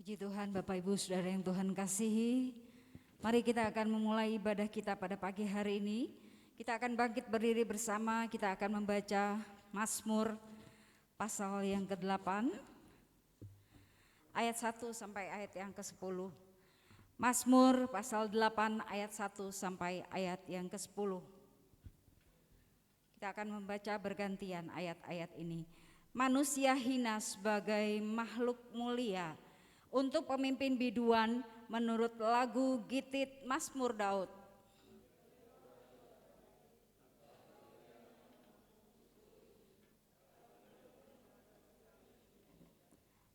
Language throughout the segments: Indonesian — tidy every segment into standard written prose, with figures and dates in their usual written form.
Puji Tuhan, Bapak Ibu Saudara yang Tuhan kasihi. Mari kita akan memulai ibadah kita pada pagi hari ini. Kita akan bangkit berdiri bersama, kita akan membaca Mazmur pasal yang ke-8 ayat 1 sampai ayat yang ke-10. Mazmur pasal 8 ayat 1 sampai ayat yang ke-10. Kita akan membaca bergantian ayat-ayat ini. Manusia hina sebagai makhluk mulia, untuk pemimpin biduan menurut lagu Gitit Mazmur Daud.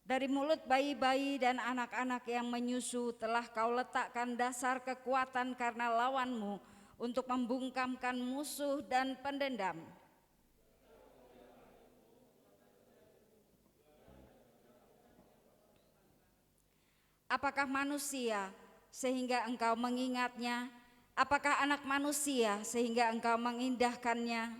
Dari mulut bayi-bayi dan anak-anak yang menyusu telah kau letakkan dasar kekuatan karena lawanmu, untuk membungkamkan musuh dan pendendam. Apakah manusia sehingga engkau mengingatnya? Apakah anak manusia sehingga engkau mengindahkannya?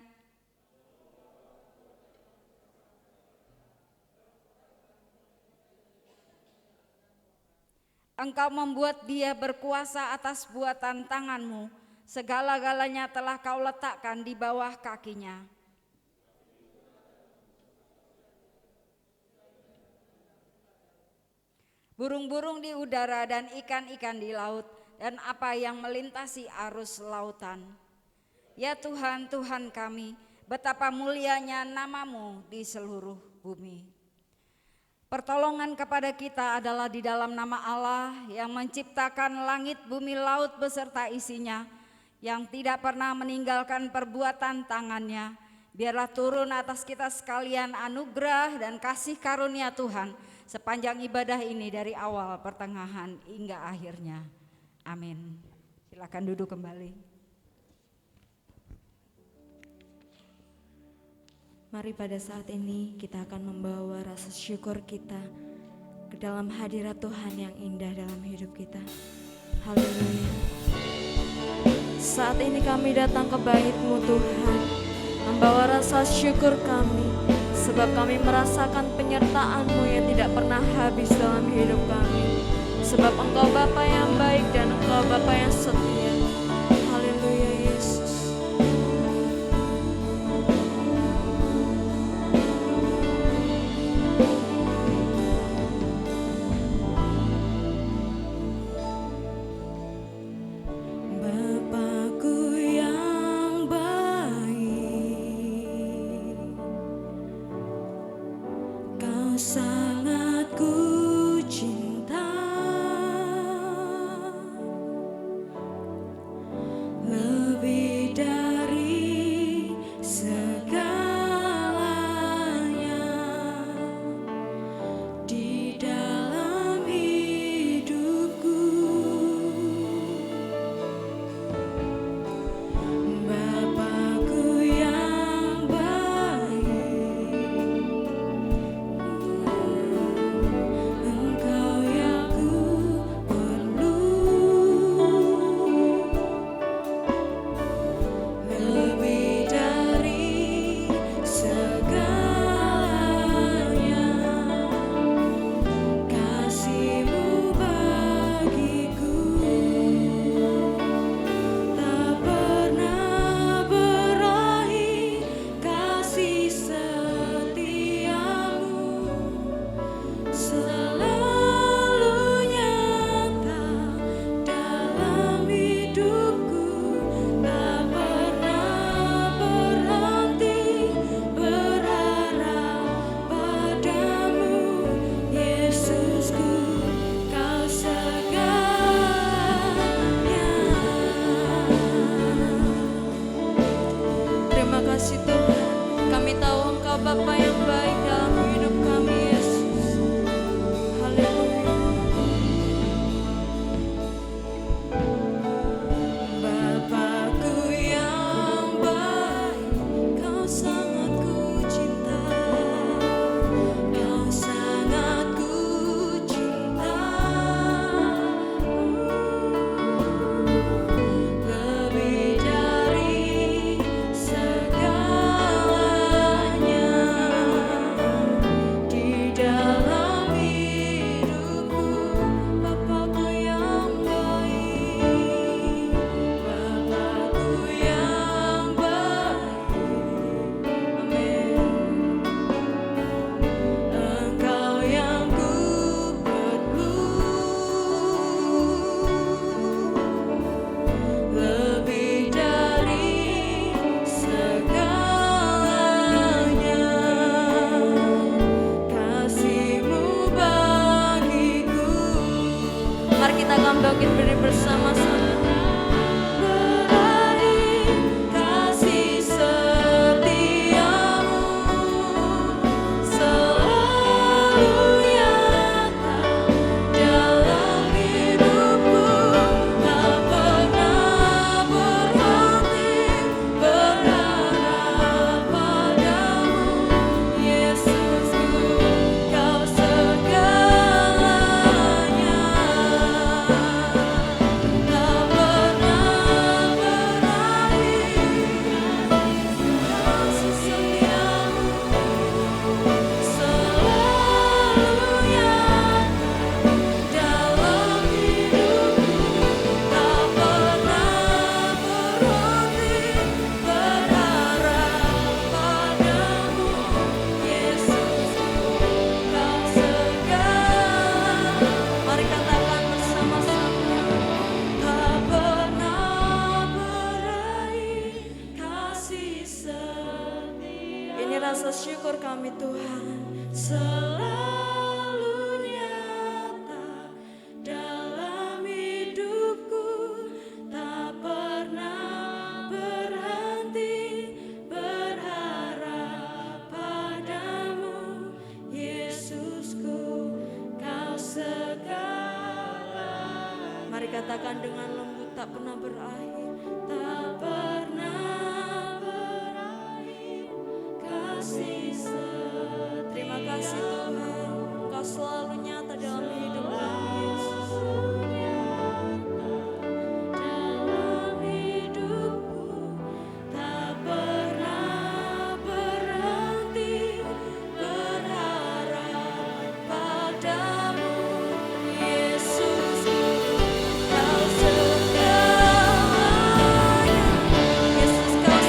Engkau membuat dia berkuasa atas buatan tanganmu, segala-galanya telah kau letakkan di bawah kakinya. Burung-burung di udara dan ikan-ikan di laut, dan apa yang melintasi arus lautan. Ya Tuhan, Tuhan kami, betapa mulianya namamu di seluruh bumi. Pertolongan kepada kita adalah di dalam nama Allah yang menciptakan langit, bumi, laut beserta isinya, yang tidak pernah meninggalkan perbuatan tangannya. Biarlah turun atas kita sekalian anugerah dan kasih karunia Tuhan sepanjang ibadah ini dari awal, pertengahan hingga akhirnya. Amin. Silakan duduk kembali. Mari pada saat ini kita akan membawa rasa syukur kita ke dalam hadirat Tuhan yang indah dalam hidup kita. Haleluya. Saat ini kami datang ke bait-Mu Tuhan, membawa rasa syukur kami, sebab kami merasakan penyertaan-Mu yang tidak pernah habis dalam hidup kami. Sebab Engkau Bapa yang baik dan Engkau Bapa yang setia. Haleluya Yesus. Bapakku yang baik, Kau sangat ku cinta, lebih dari segalanya di dalam hidupku. Bapakku yang baik, bangkit berdiri bersama-sama. Beraih kasih setiamu selalu nyata dalam hidupku, tak pernah berhenti berharap padamu, Yesusku, Kau segalanya. Tak pernah berakhir kasih setiamu selalu nyata dalam hidupku, tak pernah berhenti berharap padamu, Yesusku, Kau segala. Mari katakan bersama-sama. Tak pernah berakhir kasih setia. Ini rasa syukur kami Tuhan. Selalu nyata dalam hidupku, tak pernah berhenti berharap padamu, Yesusku, Kau segala. Mari katakan dengan lembut, tak pernah berakhir, tak pernah berakhir kasih setia. Terima kasih Tuhan, Kau selalu nyata dalam hidup kami, Yesus. Dalam hidupku, tak pernah berhenti berharap padamu, Yesusku, Kau segalanya. Yesus, Kau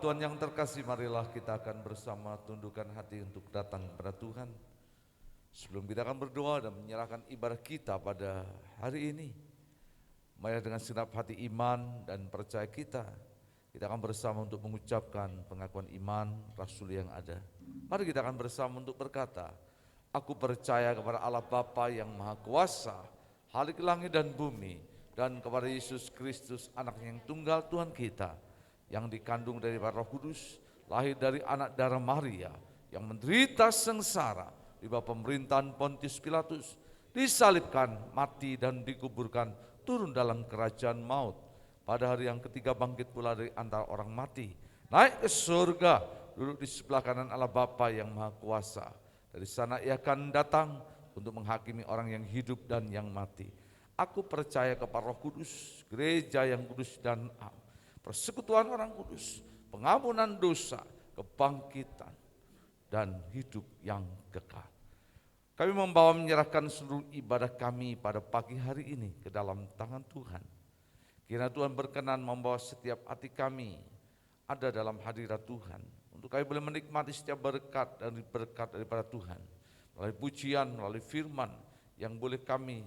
Tuhan yang terkasih, marilah kita akan bersama tundukkan hati untuk datang kepada Tuhan. Sebelum kita akan berdoa dan menyerahkan ibadah kita pada hari ini, mari dengan segenap hati iman dan percaya kita akan bersama untuk mengucapkan pengakuan iman Rasul yang ada. Mari kita akan bersama untuk berkata, aku percaya kepada Allah Bapa yang Maha Kuasa, Khalik langit dan bumi, dan kepada Yesus Kristus, anaknya yang tunggal Tuhan kita, yang dikandung dari Roh Kudus, lahir dari anak darah Maria, yang menderita sengsara di bawah pemerintahan Pontius Pilatus, disalibkan, mati dan dikuburkan, turun dalam kerajaan maut. Pada hari yang ketiga bangkit pula dari antara orang mati, naik ke surga, duduk di sebelah kanan Allah Bapa yang Maha Kuasa. Dari sana ia akan datang untuk menghakimi orang yang hidup dan yang mati. Aku percaya kepada Roh Kudus, gereja yang kudus dan am, persekutuan orang kudus, pengampunan dosa, kebangkitan, dan hidup yang kekal. Kami membawa menyerahkan seluruh ibadah kami pada pagi hari ini ke dalam tangan Tuhan. Kiranya Tuhan berkenan membawa setiap hati kami ada dalam hadirat Tuhan, untuk kami boleh menikmati setiap berkat daripada Tuhan, melalui pujian, melalui firman yang boleh kami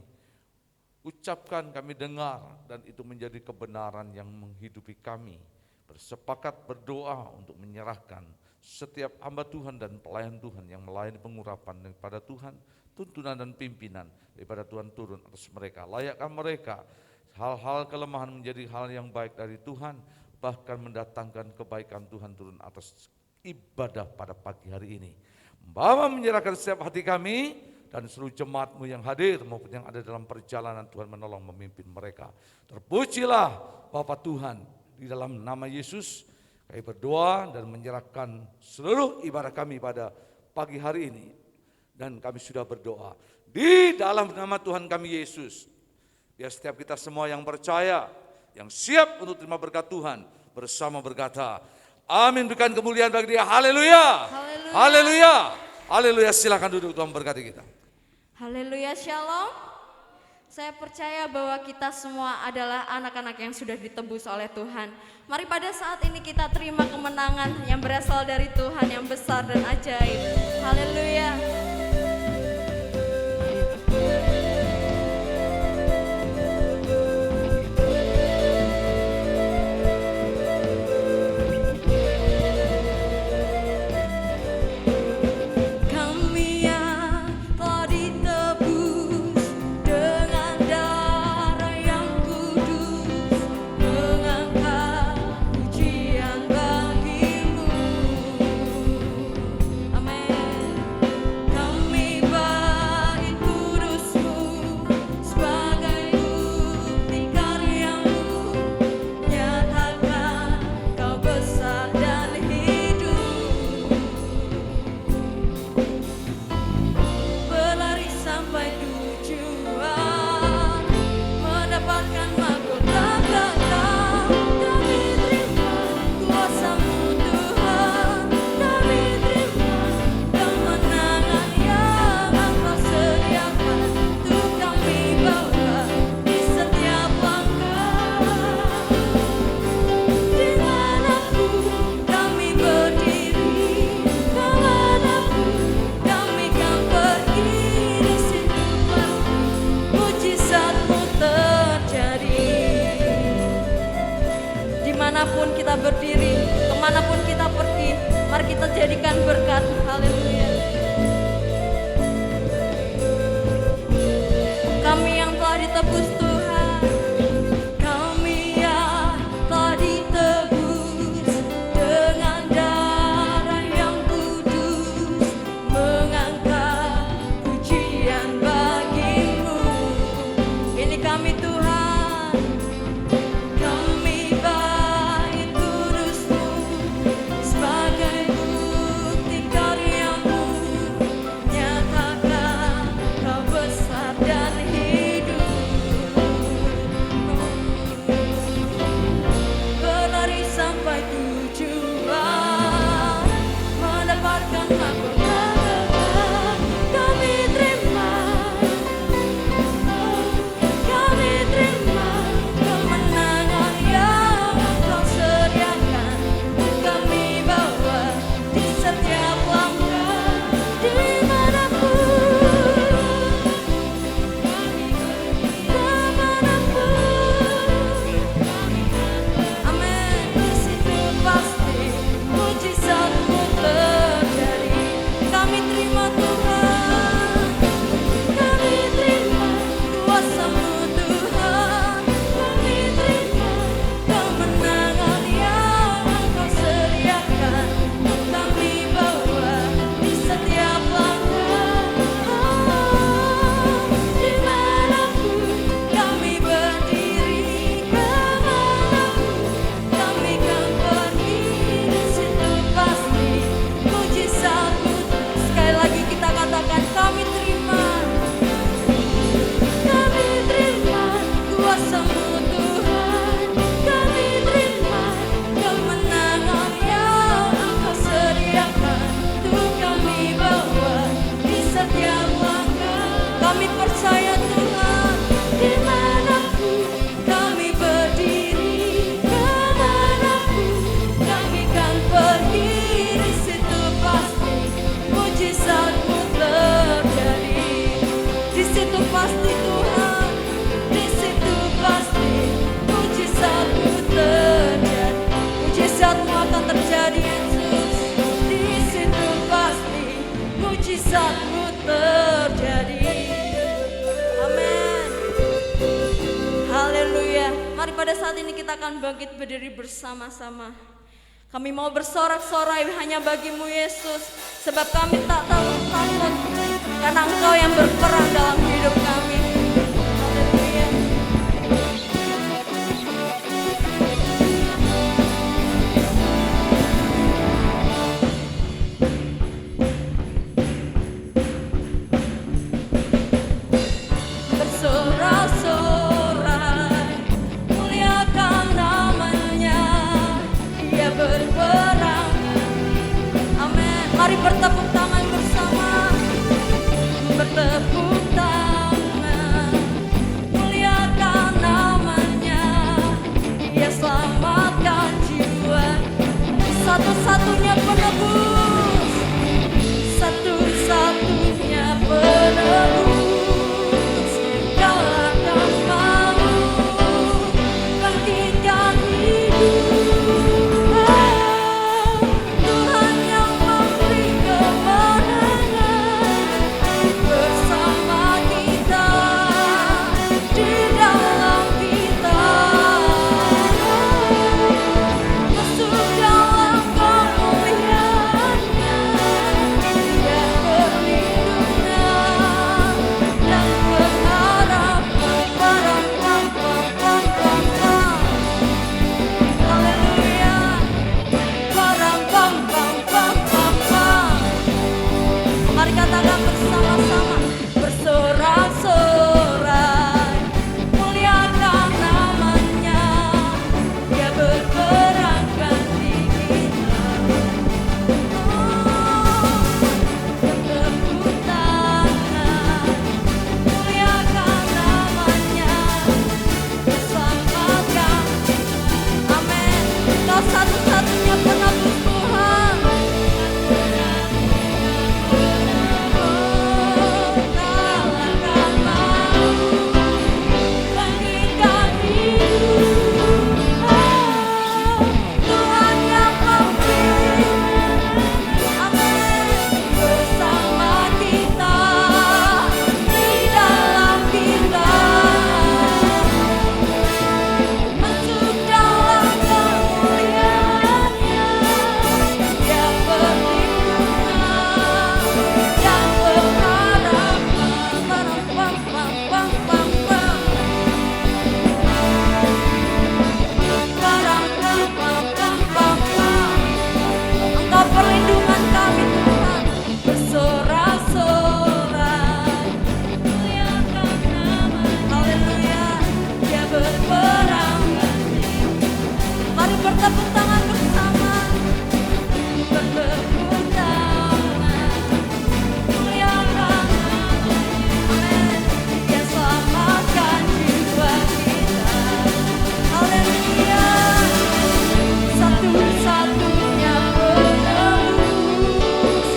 ucapkan, kami dengar, dan itu menjadi kebenaran yang menghidupi kami. Bersepakat berdoa untuk menyerahkan setiap hamba Tuhan dan pelayan Tuhan yang melayani pengurapan daripada Tuhan, tuntunan dan pimpinan daripada Tuhan turun atas mereka. Layakkan mereka hal-hal kelemahan menjadi hal yang baik dari Tuhan, bahkan mendatangkan kebaikan Tuhan turun atas ibadah pada pagi hari ini. Membawa menyerahkan setiap hati kami dan seluruh jemaat-Mu yang hadir maupun yang ada dalam perjalanan, Tuhan menolong memimpin mereka. Terpujilah Bapa Tuhan, di dalam nama Yesus kami berdoa dan menyerahkan seluruh ibadah kami pada pagi hari ini. Dan kami sudah berdoa di dalam nama Tuhan kami Yesus. Biar setiap kita semua yang percaya, yang siap untuk terima berkat Tuhan, bersama berkata, amin. Berikan kemuliaan bagi Dia. Haleluya. Haleluya. Haleluya. Silakan duduk, Tuhan berkati kita. Haleluya, shalom. Saya percaya bahwa kita semua adalah anak-anak yang sudah ditebus oleh Tuhan. Mari pada saat ini kita terima kemenangan yang berasal dari Tuhan yang besar dan ajaib. Haleluya. Amen. mujizatmu terjadi. Amin. Haleluya. Mari pada saat ini kita akan bangkit berdiri bersama-sama. Kami mau bersorak-sorai hanya bagimu Yesus, sebab kami tak takut karena Engkau yang berperan dalam hidup kami. Haleluya. Bersorak-sorai, muliakan namanya, Dia berperang. Amin. Mari bertepuk tangan bersama. Bertepuk tangan, muliakan namanya, Dia selamatkan jiwa. Satu-satunya penebus, satu-satunya penebus, kalahkan maut, bangkitkan hidup. Tuhan yang memberi kemenangan bersama kita, di dalam kita, masuk dalam kemuliaan-Nya, Dia perlindungan dan pengharapan. Haleluya. Mari katakan bersama-sama. Bersorak-sorai, muliakan namanya, Dia berperang ganti kita. Bertepuk tangan, muliakan namanya, bersamakan. Amin. Kau satu-satunya penebus Tuhan. Kalahkan maut, bangkitkan hidup. Tuhan yang memberi, amin, bersama kita, di dalam kita, masuk dalam kemuliaan-Nya, Dia perlindungan dan pengharapan. Engkau perlindungan kami Tuhan. Bersorak-sorai, muliakan nama-Nya. Haleluya. Dia berperang. Mari bertepuk tangan bersama. Bertepuk tangan, muliakan nama-Nya. Amin. Dia selamatkan jiwa kita. Haleluya. Satu-satunya penebus,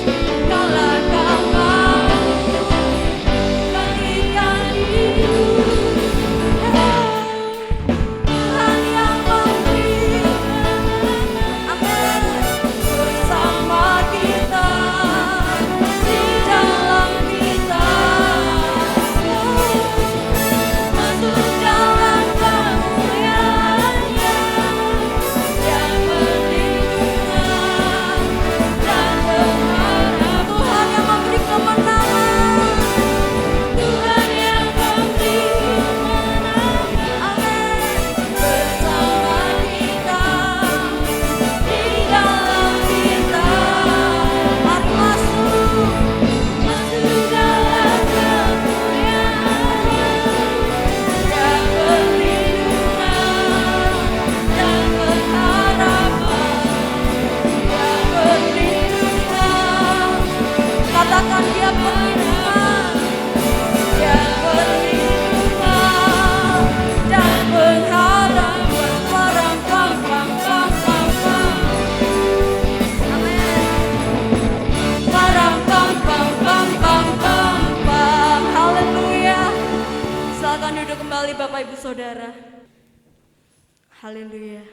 kalahkan maut, bangkitkan hidup. Tuhan yang memberi, amin, bersama kita, di dalam kita, masuk dalam kemuliaan-Nya, Dia perlindungan dan pengharapan. Tuhan yang memberi kemenangan, Tuhan yang memberi kemenangan, amin, bersama kita, di dalam kita. Mari masuk dalam kemuliaan-Nya, Dia perlindungan dan pengharapan. Dia perlindungan, katakan Dia perlindungan, Dia perlindungan dan pengharapan. Amin. Haleluya. Silakan duduk kembali Bapak Ibu Saudara. Haleluya.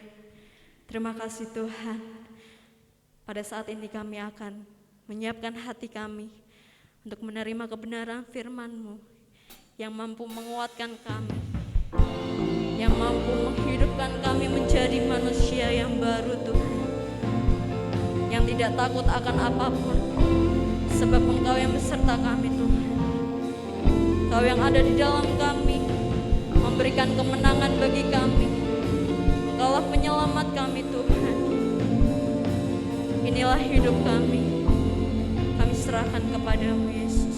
Terima kasih Tuhan. Pada saat ini kami akan menyiapkan hati kami untuk menerima kebenaran firman-Mu yang mampu menguatkan kami, yang mampu menghidupkan kami menjadi manusia yang baru Tuhan, yang tidak takut akan apapun, sebab Engkau yang beserta kami Tuhan. Engkau yang ada di dalam kami, memberikan kemenangan bagi kami. Engkaulah penyelamat kami Tuhan. Inilah hidup kami serahkan kepadamu Yesus.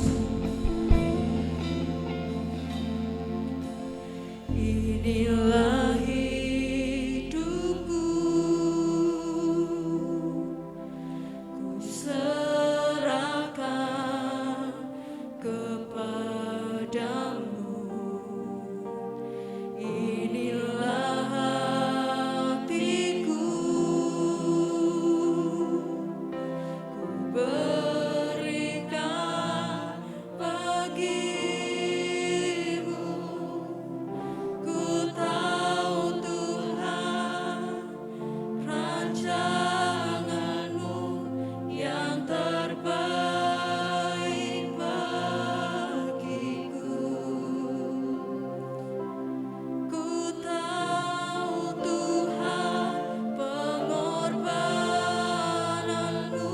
Inilah hidupku, ku serahkan kepadamu. Inilah hatiku, ku berikan bagimu. Ku tahu Tuhan rancangan-Mu yang terbaik bagiku. Ku tahu Tuhan pengorbanan-Mu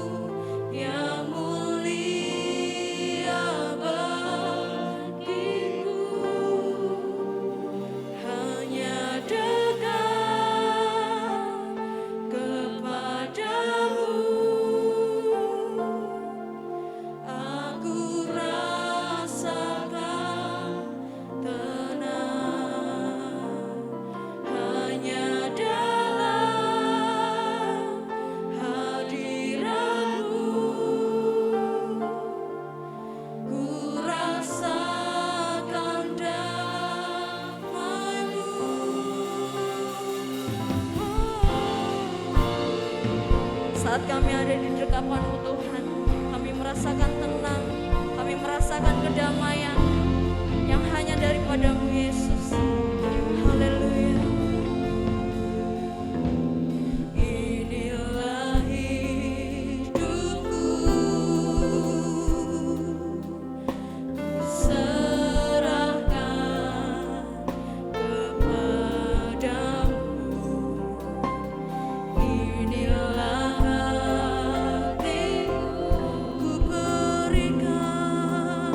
yang mulia bagiku. Hanya dekat kepadamu aku rasakan tenang. Hanya dalam hadirat-Mu ku rasakan damai-Mu. Saat kami ada di dekapan-Mu Tuhan, kami merasakan tenang, kami merasakan kedamaian yang hanya daripada-Mu Yesus. Haleluya. Inilah hidupku, ku serahkan kepadamu. Inilah hatiku, ku berikan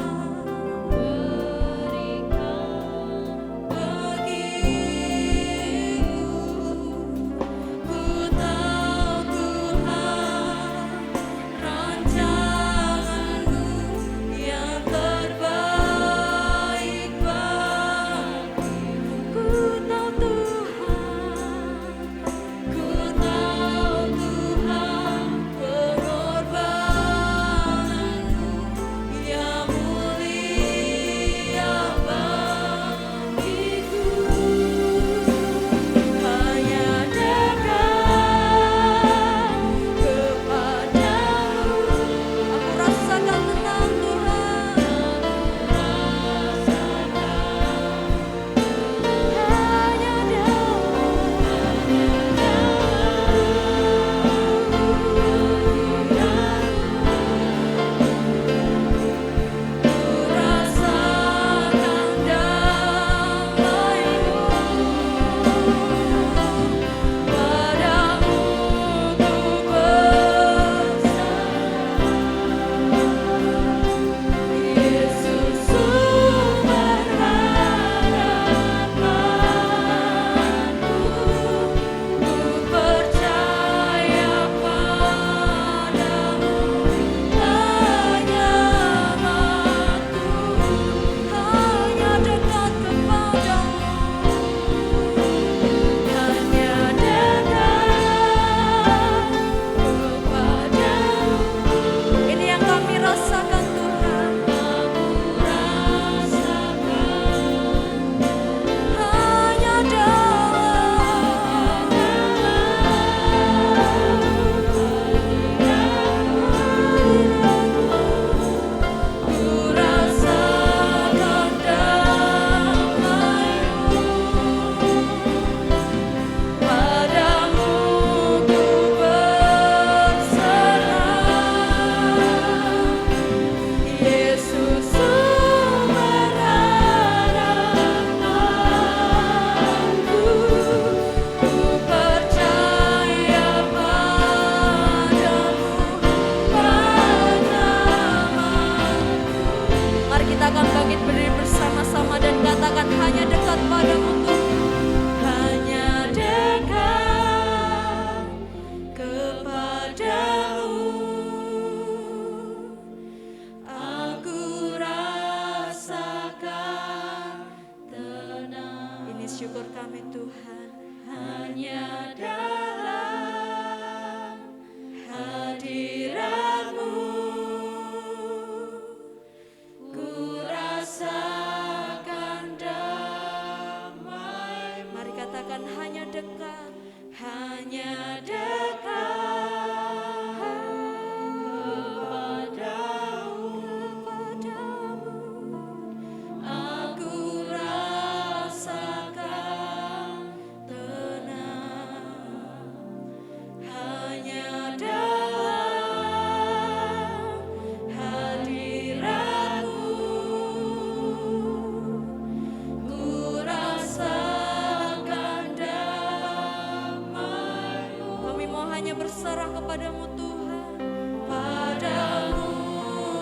berserah kepadamu Tuhan. Padamu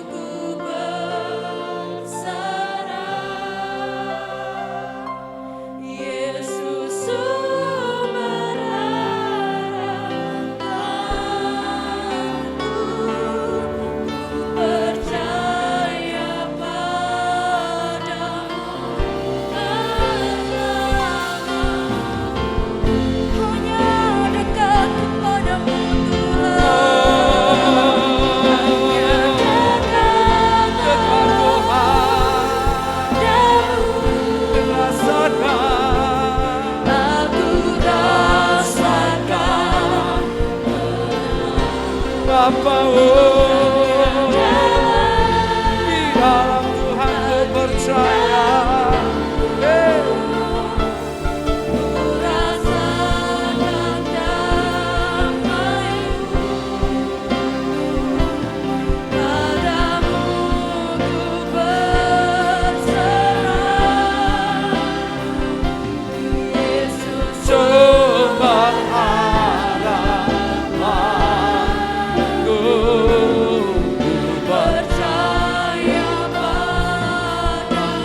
ku berserah, Yesus sumber harapanku. Ku percaya padamu, hanya dekat kepadamu Bapa, di dalam Tuhan ku percaya. rasakan damai-Mu. Padamu ku berserah, Yesus Sumber harapanku, ku percaya padamu.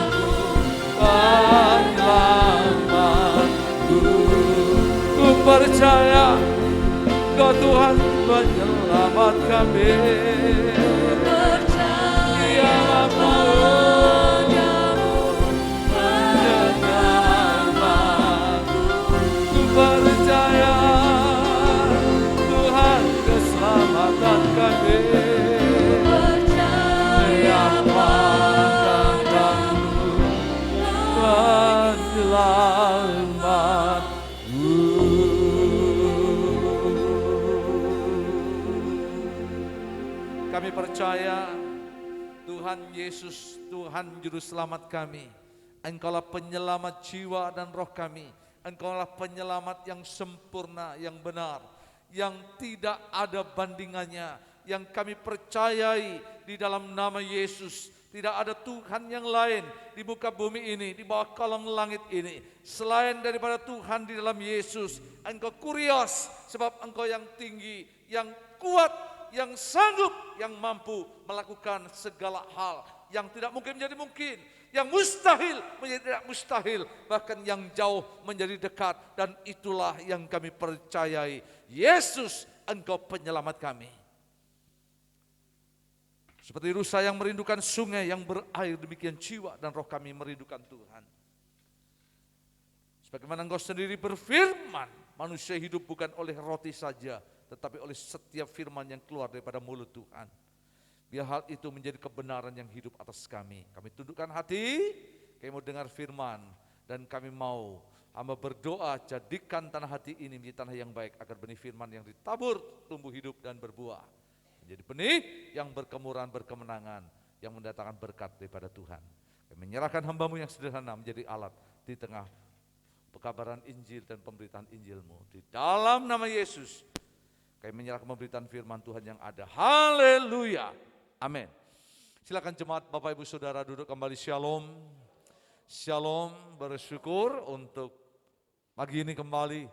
penyelamatku. Ku percaya Kau Tuhan penyelamat kami. Percaya Padamu penyelamatku. Ku percaya Tuhan keselamatan kami. percaya Padamu penyelamatku. Kami percaya Tuhan Yesus, Tuhan Juru Selamat kami. Engkaulah penyelamat jiwa dan roh kami. Engkaulah penyelamat yang sempurna, yang benar, yang tidak ada bandingannya, yang kami percayai di dalam nama Yesus. Tidak ada Tuhan yang lain di muka bumi ini, di bawah kolong langit ini, selain daripada Tuhan di dalam Yesus. Engkau kurios, sebab Engkau yang tinggi, yang kuat, yang sanggup, yang mampu melakukan segala hal. Yang tidak mungkin menjadi mungkin, yang mustahil menjadi tidak mustahil, bahkan yang jauh menjadi dekat. Dan itulah yang kami percayai. Yesus, Engkau penyelamat kami. Seperti rusa yang merindukan sungai yang berair, demikian jiwa dan roh kami merindukan Tuhan. Sebagaimana Engkau sendiri berfirman, manusia hidup bukan oleh roti saja, tetapi oleh setiap firman yang keluar daripada mulut Tuhan. Biar hal itu menjadi kebenaran yang hidup atas kami. Kami tundukkan hati, kami mau dengar firman, dan kami mau hamba berdoa, jadikan tanah hati ini menjadi tanah yang baik, agar benih firman yang ditabur tumbuh hidup dan berbuah. Menjadi benih yang berkemuran, berkemenangan, yang mendatangkan berkat daripada Tuhan. Kami menyerahkan hamba-Mu yang sederhana menjadi alat di tengah pekabaran Injil dan pemberitaan Injil-Mu. Di dalam nama Yesus, kami menyerahkan pemberitaan firman Tuhan yang ada. Haleluya. Amin. Silakan jemaat Bapak Ibu Saudara duduk kembali. Shalom. Shalom, bersyukur untuk pagi ini kembali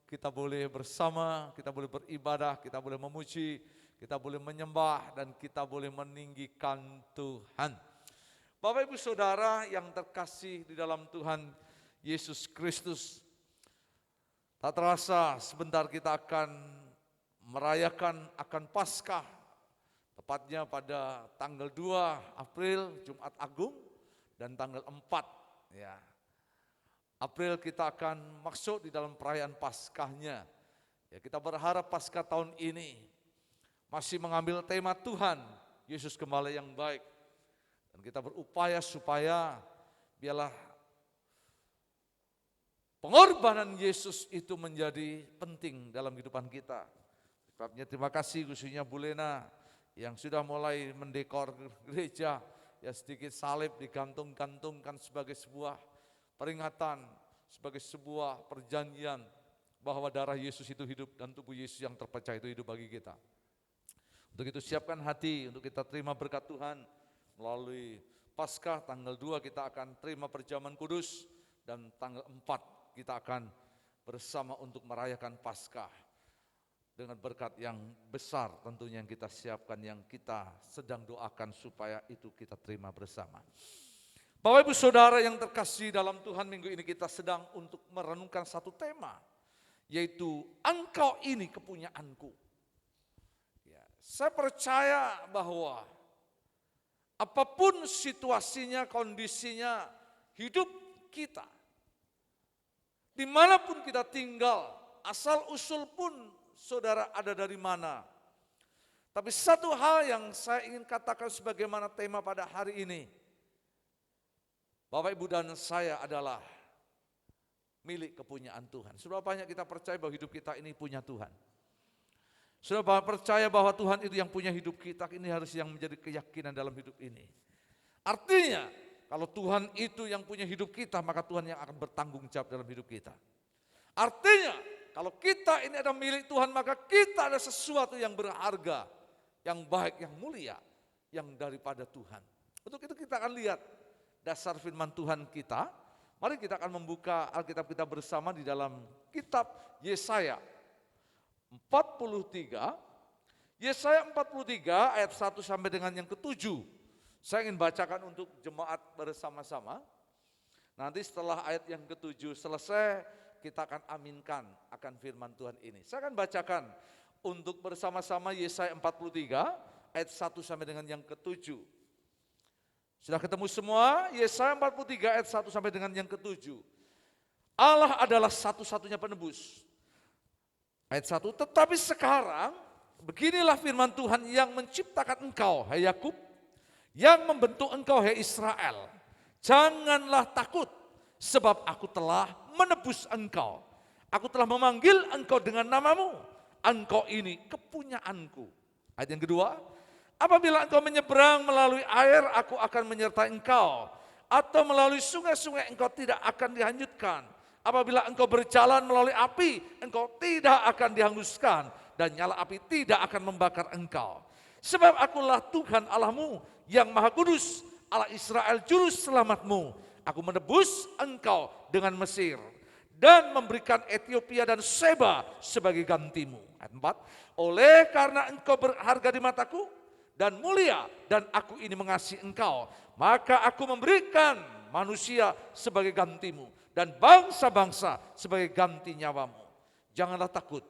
kita boleh bersama, kita boleh beribadah, kita boleh memuji, kita boleh menyembah, dan kita boleh meninggikan Tuhan. Bapak Ibu Saudara yang terkasih di dalam Tuhan Yesus Kristus, tak terasa sebentar kita akan merayakan akan Paskah, tepatnya pada tanggal 2 April, Jumat Agung, dan tanggal 4 ya, April kita akan masuk di dalam perayaan Paskahnya. Ya, kita berharap Paskah tahun ini masih mengambil tema Tuhan, Yesus Gembala yang baik. Dan kita berupaya supaya biarlah pengorbanan Yesus itu menjadi penting dalam kehidupan kita. Sebabnya terima kasih khususnya Bu Lena yang sudah mulai mendekor gereja, ya sedikit salib digantung-gantungkan sebagai sebuah peringatan, sebagai sebuah perjanjian bahwa darah Yesus itu hidup dan tubuh Yesus yang terpecah itu hidup bagi kita. Untuk itu siapkan hati untuk kita terima berkat Tuhan melalui Paskah. Tanggal 2 kita akan terima perjamuan kudus, dan tanggal 4 kita akan bersama untuk merayakan Paskah. dengan berkat yang besar tentunya yang kita siapkan, yang kita sedang doakan supaya itu kita terima bersama. Bapak Ibu Saudara yang terkasih dalam Tuhan, minggu ini kita sedang untuk merenungkan satu tema, yaitu engkau ini kepunyaanku. Ya, saya percaya bahwa apapun situasinya, kondisinya, hidup kita, dimanapun kita tinggal, asal usul pun saudara ada dari mana. Tapi satu hal yang saya ingin katakan sebagaimana tema pada hari ini, Bapak Ibu dan saya adalah milik kepunyaan Tuhan. Sudah banyak kita percaya bahwa hidup kita ini punya Tuhan. Sudah banyak percaya bahwa Tuhan itu yang punya hidup kita, ini harus yang menjadi keyakinan dalam hidup ini. Artinya, kalau Tuhan itu yang punya hidup kita, maka Tuhan yang akan bertanggung jawab dalam hidup kita. Artinya, kalau kita ini ada milik Tuhan, maka kita ada sesuatu yang berharga, yang baik, yang mulia, yang daripada Tuhan. Untuk itu kita akan lihat dasar firman Tuhan kita. Mari kita akan membuka Alkitab kita bersama di dalam kitab Yesaya 43. Yesaya 43 ayat 1 sampai dengan yang ke-7. Saya ingin bacakan untuk jemaat bersama-sama. Nanti setelah ayat yang ke-7 selesai, kita akan aminkan akan firman Tuhan ini. Saya akan bacakan untuk bersama-sama Yesaya 43 ayat 1 sampai dengan yang ke-7. Sudah ketemu semua? Yesaya 43 ayat 1 sampai dengan yang ke-7. Allah adalah satu-satunya penebus. Ayat 1, tetapi sekarang beginilah firman Tuhan yang menciptakan engkau, hai Yakub, yang membentuk engkau, hai Israel. Janganlah takut, sebab aku telah menebus engkau. Aku telah memanggil engkau dengan namamu. Engkau ini kepunyaanku. Ayat yang kedua, apabila engkau menyeberang melalui air, aku akan menyertai engkau. Atau melalui sungai-sungai, engkau tidak akan dihanyutkan. Apabila engkau berjalan melalui api, engkau tidak akan dihanguskan. Dan nyala api tidak akan membakar engkau. Sebab akulah Tuhan Allahmu yang Maha Kudus, Allah Israel juru selamatmu. Aku menebus engkau dengan Mesir dan memberikan Ethiopia dan Seba sebagai gantimu. Ayat 4, oleh karena engkau berharga di mataku dan mulia dan aku ini mengasihi engkau, maka aku memberikan manusia sebagai gantimu dan bangsa-bangsa sebagai ganti nyawamu. Janganlah takut,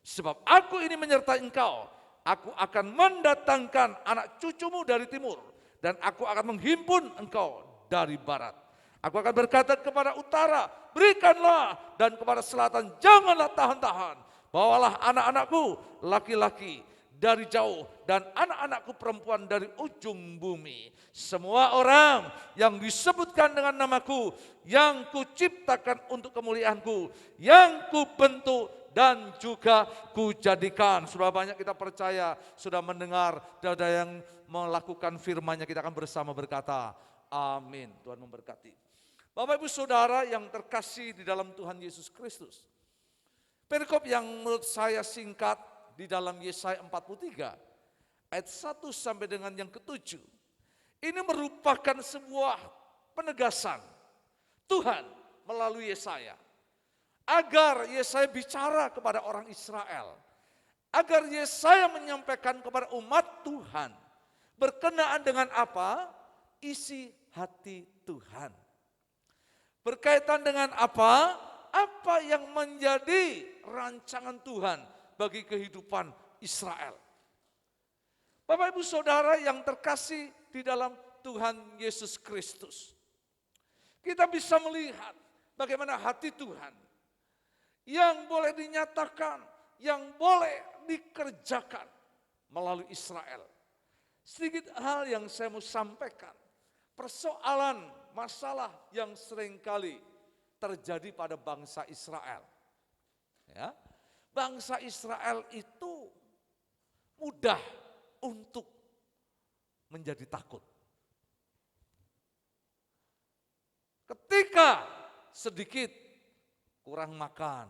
sebab aku ini menyertai engkau. Aku akan mendatangkan anak cucumu dari timur dan aku akan menghimpun engkau dari barat. Aku akan berkata kepada utara, berikanlah, dan kepada selatan, janganlah tahan-tahan. Bawalah anak-anakku laki-laki dari jauh dan anak-anakku perempuan dari ujung bumi. Semua orang yang disebutkan dengan namaku, yang kuciptakan untuk kemuliaanku, yang kubentuk dan juga kujadikan. Sudah banyak kita percaya, sudah mendengar, dan ada yang melakukan firman-Nya, kita akan bersama berkata, amin. Tuhan memberkati. Bapak Ibu Saudara yang terkasih di dalam Tuhan Yesus Kristus. Perikop yang menurut saya singkat di dalam Yesaya 43 ayat 1 sampai dengan yang ke-7. Ini merupakan sebuah penegasan Tuhan melalui Yesaya. Agar Yesaya bicara kepada orang Israel. Agar Yesaya menyampaikan kepada umat Tuhan. Berkenaan dengan apa? Isi hati Tuhan. Berkaitan dengan apa? Apa yang menjadi rancangan Tuhan bagi kehidupan Israel. Bapak Ibu Saudara yang terkasih di dalam Tuhan Yesus Kristus. Kita bisa melihat bagaimana hati Tuhan yang boleh dinyatakan, yang boleh dikerjakan melalui Israel. Sedikit hal yang saya mau sampaikan. Persoalan, masalah yang seringkali terjadi pada bangsa Israel. Ya, bangsa Israel itu mudah untuk menjadi takut. Ketika sedikit kurang makan,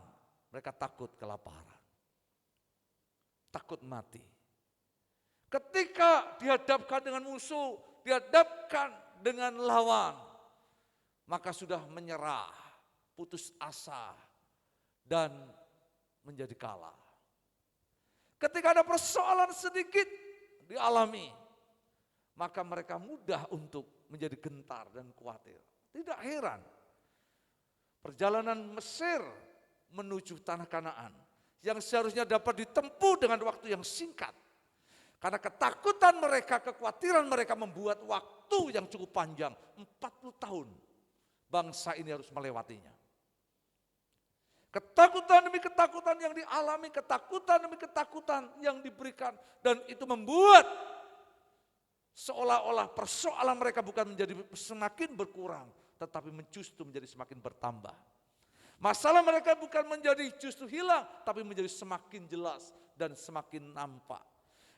mereka takut kelaparan. Takut mati. Ketika dihadapkan dengan musuh, dihadapkan dengan lawan, maka sudah menyerah, putus asa, dan menjadi kalah. Ketika ada persoalan sedikit dialami, maka mereka mudah untuk menjadi gentar dan khawatir. Tidak heran, perjalanan Mesir menuju tanah Kanaan yang seharusnya dapat ditempuh dengan waktu yang singkat. Karena ketakutan mereka, kekhawatiran mereka membuat waktu yang cukup panjang, 40 tahun bangsa ini harus melewatinya. Ketakutan demi ketakutan yang dialami, ketakutan demi ketakutan yang diberikan, dan itu membuat seolah-olah persoalan mereka bukan menjadi semakin berkurang, tetapi justru menjadi semakin bertambah. Masalah mereka bukan menjadi justru hilang, tapi menjadi semakin jelas dan semakin nampak.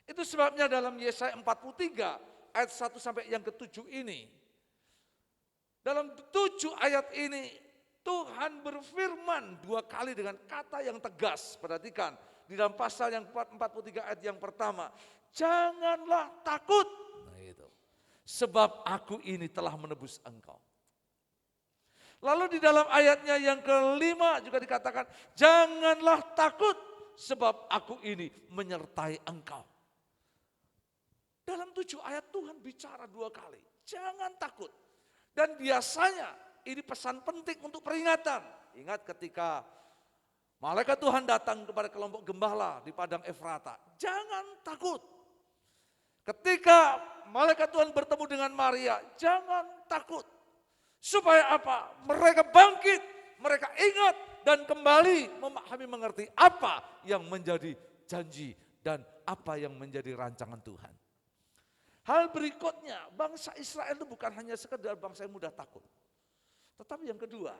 Itu sebabnya dalam Yesaya 43 ayat 1 sampai yang ke-7 ini. Dalam 7 ayat ini Tuhan berfirman 2 kali dengan kata yang tegas. Perhatikan di dalam pasal yang 43 ayat yang pertama. Janganlah takut. Nah itu. Sebab aku ini telah menebus engkau. Lalu di dalam ayatnya yang kelima juga dikatakan. Janganlah takut sebab aku ini menyertai engkau. Dalam 7 ayat Tuhan bicara 2 kali, jangan takut. Dan biasanya ini pesan penting untuk peringatan. Ingat ketika malaikat Tuhan datang kepada kelompok gembala di padang Efrata, jangan takut. Ketika malaikat Tuhan bertemu dengan Maria, jangan takut. Supaya apa? Mereka bangkit, mereka ingat dan kembali memahami mengerti apa yang menjadi janji dan apa yang menjadi rancangan Tuhan. Hal berikutnya, bangsa Israel itu bukan hanya sekedar bangsa yang mudah takut. Tetapi yang kedua,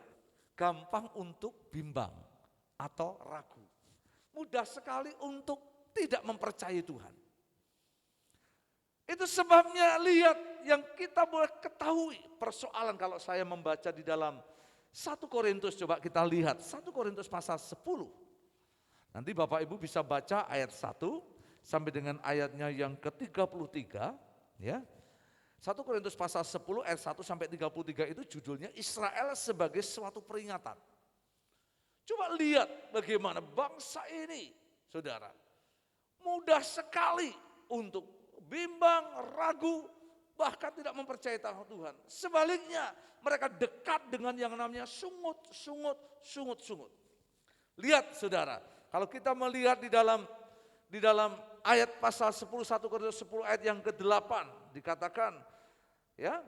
gampang untuk bimbang atau ragu. Mudah sekali untuk tidak mempercayai Tuhan. Itu sebabnya lihat yang kita boleh ketahui persoalan kalau saya membaca di dalam 1 Korintus, coba kita lihat 1 Korintus pasal 10. Nanti Bapak Ibu bisa baca ayat 1 sampai dengan ayatnya yang ke-33. Ya, 1 Korintus pasal 10 ayat 1 sampai 33 itu judulnya Israel sebagai suatu peringatan. Coba lihat bagaimana bangsa ini, saudara, mudah sekali untuk bimbang, ragu, bahkan tidak mempercayai Tuhan. Sebaliknya mereka dekat dengan yang namanya sungut. Lihat saudara, kalau kita melihat di dalam ayat pasal 10, 1 Korintus 10 ayat yang ke-8 dikatakan, ya,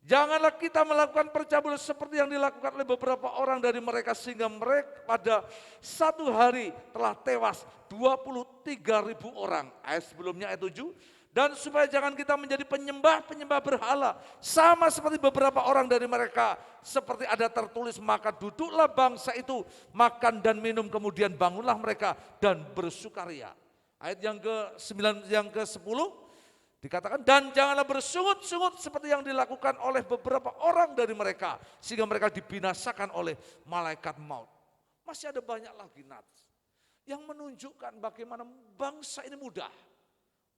janganlah kita melakukan percabulan seperti yang dilakukan oleh beberapa orang dari mereka, sehingga mereka pada satu hari telah tewas 23.000 orang. Ayat sebelumnya ayat 7. Dan supaya jangan kita menjadi penyembah berhala, sama seperti beberapa orang dari mereka. Seperti ada tertulis, maka duduklah bangsa itu makan dan minum, kemudian bangunlah mereka dan bersukaria. Ayat yang ke-9, yang ke-10 dikatakan, dan janganlah bersungut-sungut seperti yang dilakukan oleh beberapa orang dari mereka, sehingga mereka dibinasakan oleh malaikat maut. Masih ada banyak lagi nats yang menunjukkan bagaimana bangsa ini mudah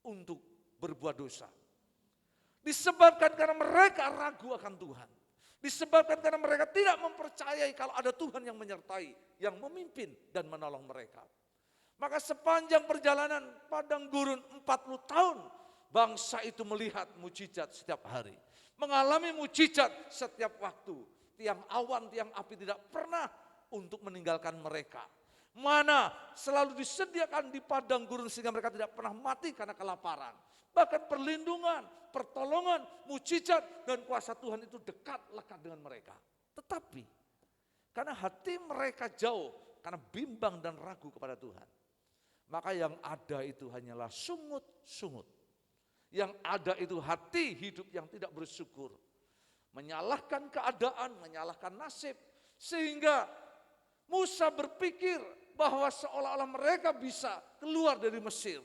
untuk berbuat dosa. Disebabkan karena mereka ragu akan Tuhan. Disebabkan karena mereka tidak mempercayai kalau ada Tuhan yang menyertai, yang memimpin dan menolong mereka. Maka sepanjang perjalanan padang gurun 40 tahun, bangsa itu melihat mujizat setiap hari. Mengalami mujizat setiap waktu. Tiang awan, tiang api tidak pernah untuk meninggalkan mereka. Mana selalu disediakan di padang gurun sehingga mereka tidak pernah mati karena kelaparan. Bahkan perlindungan, pertolongan, mujizat dan kuasa Tuhan itu dekat lekat dengan mereka. Tetapi karena hati mereka jauh, karena bimbang dan ragu kepada Tuhan, maka yang ada itu hanyalah sungut-sungut. Yang ada itu hati hidup yang tidak bersyukur. Menyalahkan keadaan, menyalahkan nasib. Sehingga Musa berpikir bahwa seolah-olah mereka bisa keluar dari Mesir.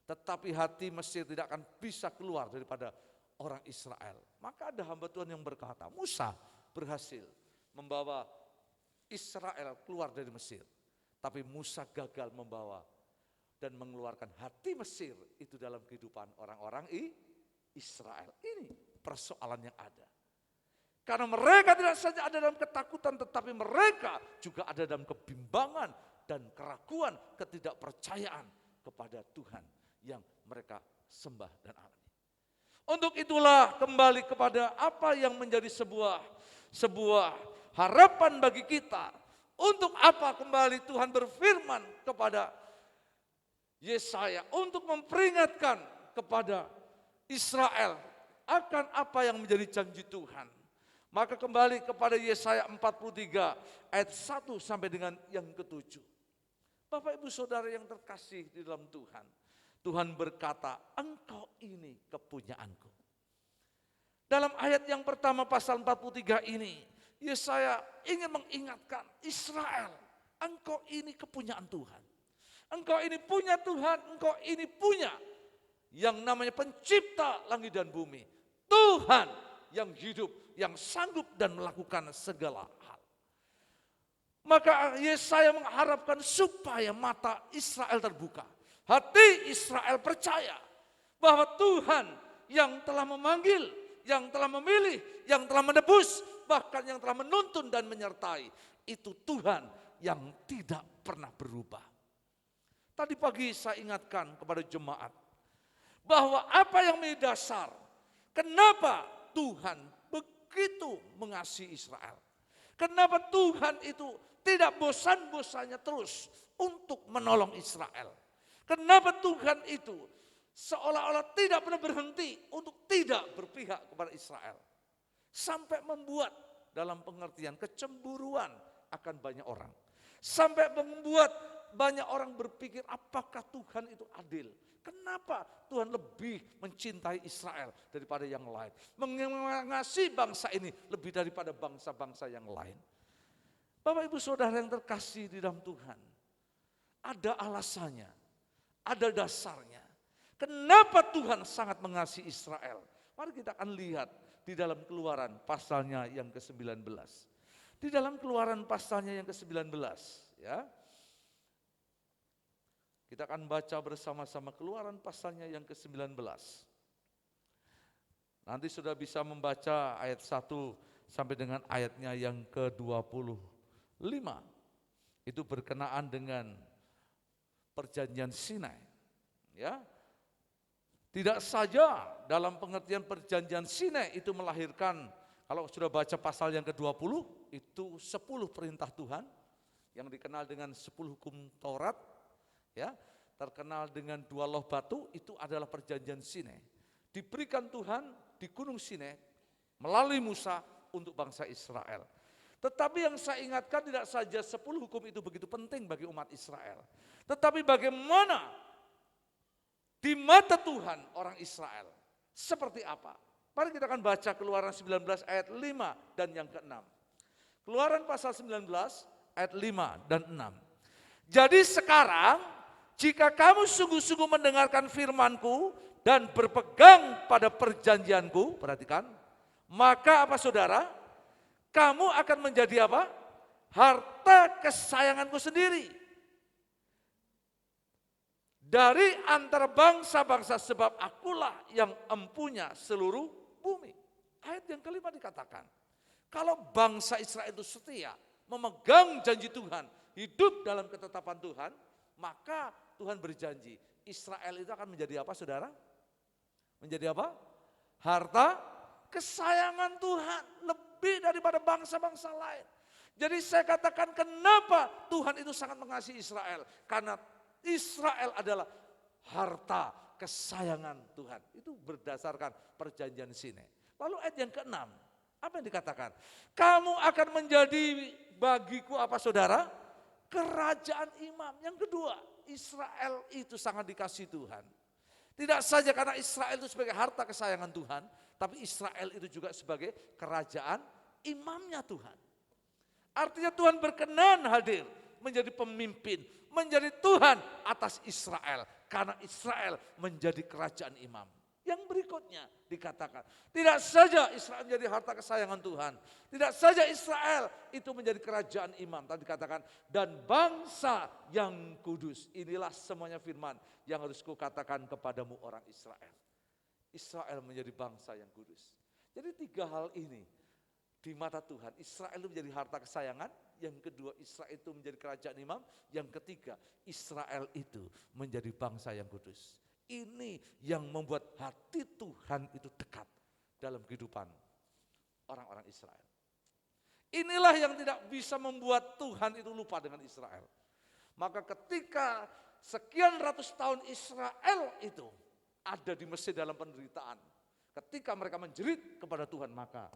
Tetapi hati Mesir tidak akan bisa keluar daripada orang Israel. Maka ada hamba Tuhan yang berkata, Musa berhasil membawa Israel keluar dari Mesir. Tapi Musa gagal membawa dan mengeluarkan hati Mesir itu dalam kehidupan orang-orang Israel. Ini persoalan yang ada. Karena mereka tidak saja ada dalam ketakutan, tetapi mereka juga ada dalam kebimbangan dan keraguan, ketidakpercayaan kepada Tuhan yang mereka sembah dan alami. Untuk itulah kembali kepada apa yang menjadi sebuah harapan bagi kita. Untuk apa kembali Tuhan berfirman kepada Yesaya untuk memperingatkan kepada Israel akan apa yang menjadi janji Tuhan. Maka kembali kepada Yesaya 43 ayat 1 sampai dengan yang ke-7. Bapak ibu saudara yang terkasih di dalam Tuhan. Tuhan berkata, engkau ini kepunyaanku. Dalam ayat yang pertama pasal 43 ini, Yesaya ingin mengingatkan Israel, engkau ini kepunyaan Tuhan. Engkau ini punya Tuhan, engkau ini punya yang namanya pencipta langit dan bumi. Tuhan yang hidup, yang sanggup dan melakukan segala hal. Maka Yesaya mengharapkan supaya mata Israel terbuka. Hati Israel percaya bahwa Tuhan yang telah memanggil, yang telah memilih, yang telah menebus, bahkan yang telah menuntun dan menyertai. Itu Tuhan yang tidak pernah berubah. Tadi pagi saya ingatkan kepada jemaat bahwa apa yang menjadi dasar kenapa Tuhan begitu mengasihi Israel. Kenapa Tuhan itu tidak bosan-bosannya terus untuk menolong Israel. Kenapa Tuhan itu seolah-olah tidak pernah berhenti untuk tidak berpihak kepada Israel. Sampai membuat dalam pengertian kecemburuan akan banyak orang. Sampai membuat banyak orang berpikir apakah Tuhan itu adil. Kenapa Tuhan lebih mencintai Israel daripada yang lain? Mengasihi bangsa ini lebih daripada bangsa-bangsa yang lain. Bapak ibu saudara yang terkasih di dalam Tuhan. Ada alasannya, ada dasarnya. Kenapa Tuhan sangat mengasihi Israel? Mari kita akan lihat di dalam Keluaran pasalnya yang ke-19. Di dalam Keluaran pasalnya yang ke-19 ya. Kita akan baca bersama-sama Keluaran pasalnya yang ke-19. Nanti sudah bisa membaca ayat 1 sampai dengan ayatnya yang ke-25. Itu berkenaan dengan perjanjian Sinai. Ya. Tidak saja dalam pengertian perjanjian Sinai itu melahirkan, kalau sudah baca pasal yang ke-20, itu 10 perintah Tuhan yang dikenal dengan 10 hukum Taurat. Ya, terkenal dengan 2 loh batu, itu adalah perjanjian Sinai. Diberikan Tuhan di Gunung Sinai melalui Musa untuk bangsa Israel. Tetapi yang saya ingatkan tidak saja 10 hukum itu begitu penting bagi umat Israel. Tetapi bagaimana di mata Tuhan orang Israel seperti apa? Mari kita akan baca Keluaran 19 ayat 5 dan yang ke-6. Keluaran pasal 19 ayat 5 dan 6. Jadi sekarang jika kamu sungguh-sungguh mendengarkan firman-Ku dan berpegang pada perjanjian-Ku, perhatikan, maka apa saudara? Kamu akan menjadi apa? Harta kesayangan-Ku sendiri. Dari antara bangsa-bangsa sebab akulah yang empunya seluruh bumi. Ayat yang kelima dikatakan, kalau bangsa Israel itu setia, memegang janji Tuhan, hidup dalam ketetapan Tuhan, maka Tuhan berjanji, Israel itu akan menjadi apa saudara? Menjadi apa? Harta kesayangan Tuhan, lebih daripada bangsa-bangsa lain. Jadi saya katakan kenapa Tuhan itu sangat mengasihi Israel? Karena Israel adalah harta kesayangan Tuhan. Itu berdasarkan perjanjian Sinai. Lalu ayat yang ke-6, apa yang dikatakan? Kamu akan menjadi bagiku apa saudara? Kerajaan imam. Yang kedua, Israel itu sangat dikasihi Tuhan. Tidak saja karena Israel itu sebagai harta kesayangan Tuhan, tapi Israel itu juga sebagai kerajaan imamnya Tuhan. Artinya Tuhan berkenan hadir menjadi pemimpin, menjadi Tuhan atas Israel. Karena Israel menjadi kerajaan imam. Yang berikutnya dikatakan, tidak saja Israel menjadi harta kesayangan Tuhan. Tidak saja Israel itu menjadi kerajaan imam. Tadi dikatakan, dan bangsa yang kudus. Inilah semuanya firman yang harus kukatakan kepadamu orang Israel. Israel menjadi bangsa yang kudus. Jadi 3 hal ini di mata Tuhan. Israel itu menjadi harta kesayangan, yang kedua Israel itu menjadi kerajaan imam, yang ketiga Israel itu menjadi bangsa yang kudus. Ini yang membuat hati Tuhan itu dekat dalam kehidupan orang-orang Israel. Inilah yang tidak bisa membuat Tuhan itu lupa dengan Israel. Maka ketika sekian ratus tahun Israel itu ada di Mesir dalam penderitaan, ketika mereka menjerit kepada Tuhan, maka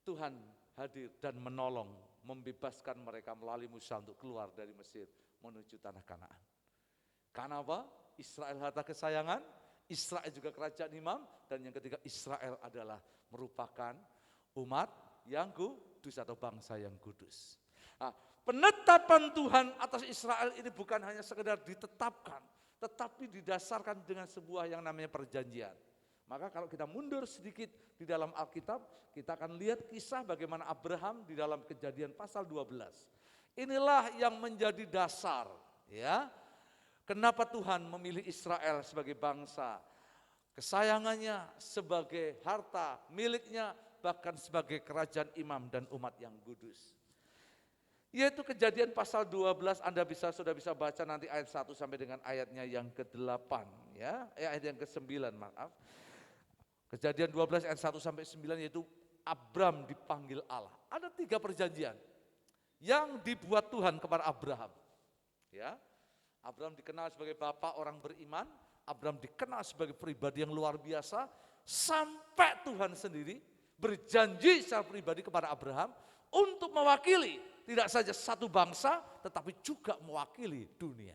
Tuhan hadir dan menolong, membebaskan mereka melalui Musa untuk keluar dari Mesir menuju tanah Kanaan. Karena apa? Israel harta kesayangan, Israel juga kerajaan imam, dan yang ketiga Israel adalah merupakan umat yang kudus atau bangsa yang kudus. Nah, penetapan Tuhan atas Israel ini bukan hanya sekedar ditetapkan, tetapi didasarkan dengan sebuah yang namanya perjanjian. Maka kalau kita mundur sedikit di dalam Alkitab, kita akan lihat kisah bagaimana Abraham di dalam Kejadian pasal 12. Inilah yang menjadi dasar, ya. Kenapa Tuhan memilih Israel sebagai bangsa kesayangannya, sebagai harta miliknya, bahkan sebagai kerajaan imam dan umat yang kudus. Yaitu Kejadian pasal 12, Anda sudah bisa baca nanti ayat 1 sampai dengan ayatnya yang ke-8, ya, ayat yang ke-9, maaf. Kejadian 12 ayat 1 sampai 9, yaitu Abram dipanggil Allah. Ada 3 perjanjian yang dibuat Tuhan kepada Abraham. Ya, Abram dikenal sebagai bapak orang beriman, Abram dikenal sebagai pribadi yang luar biasa, sampai Tuhan sendiri berjanji secara pribadi kepada Abraham untuk mewakili tidak saja satu bangsa, tetapi juga mewakili dunia.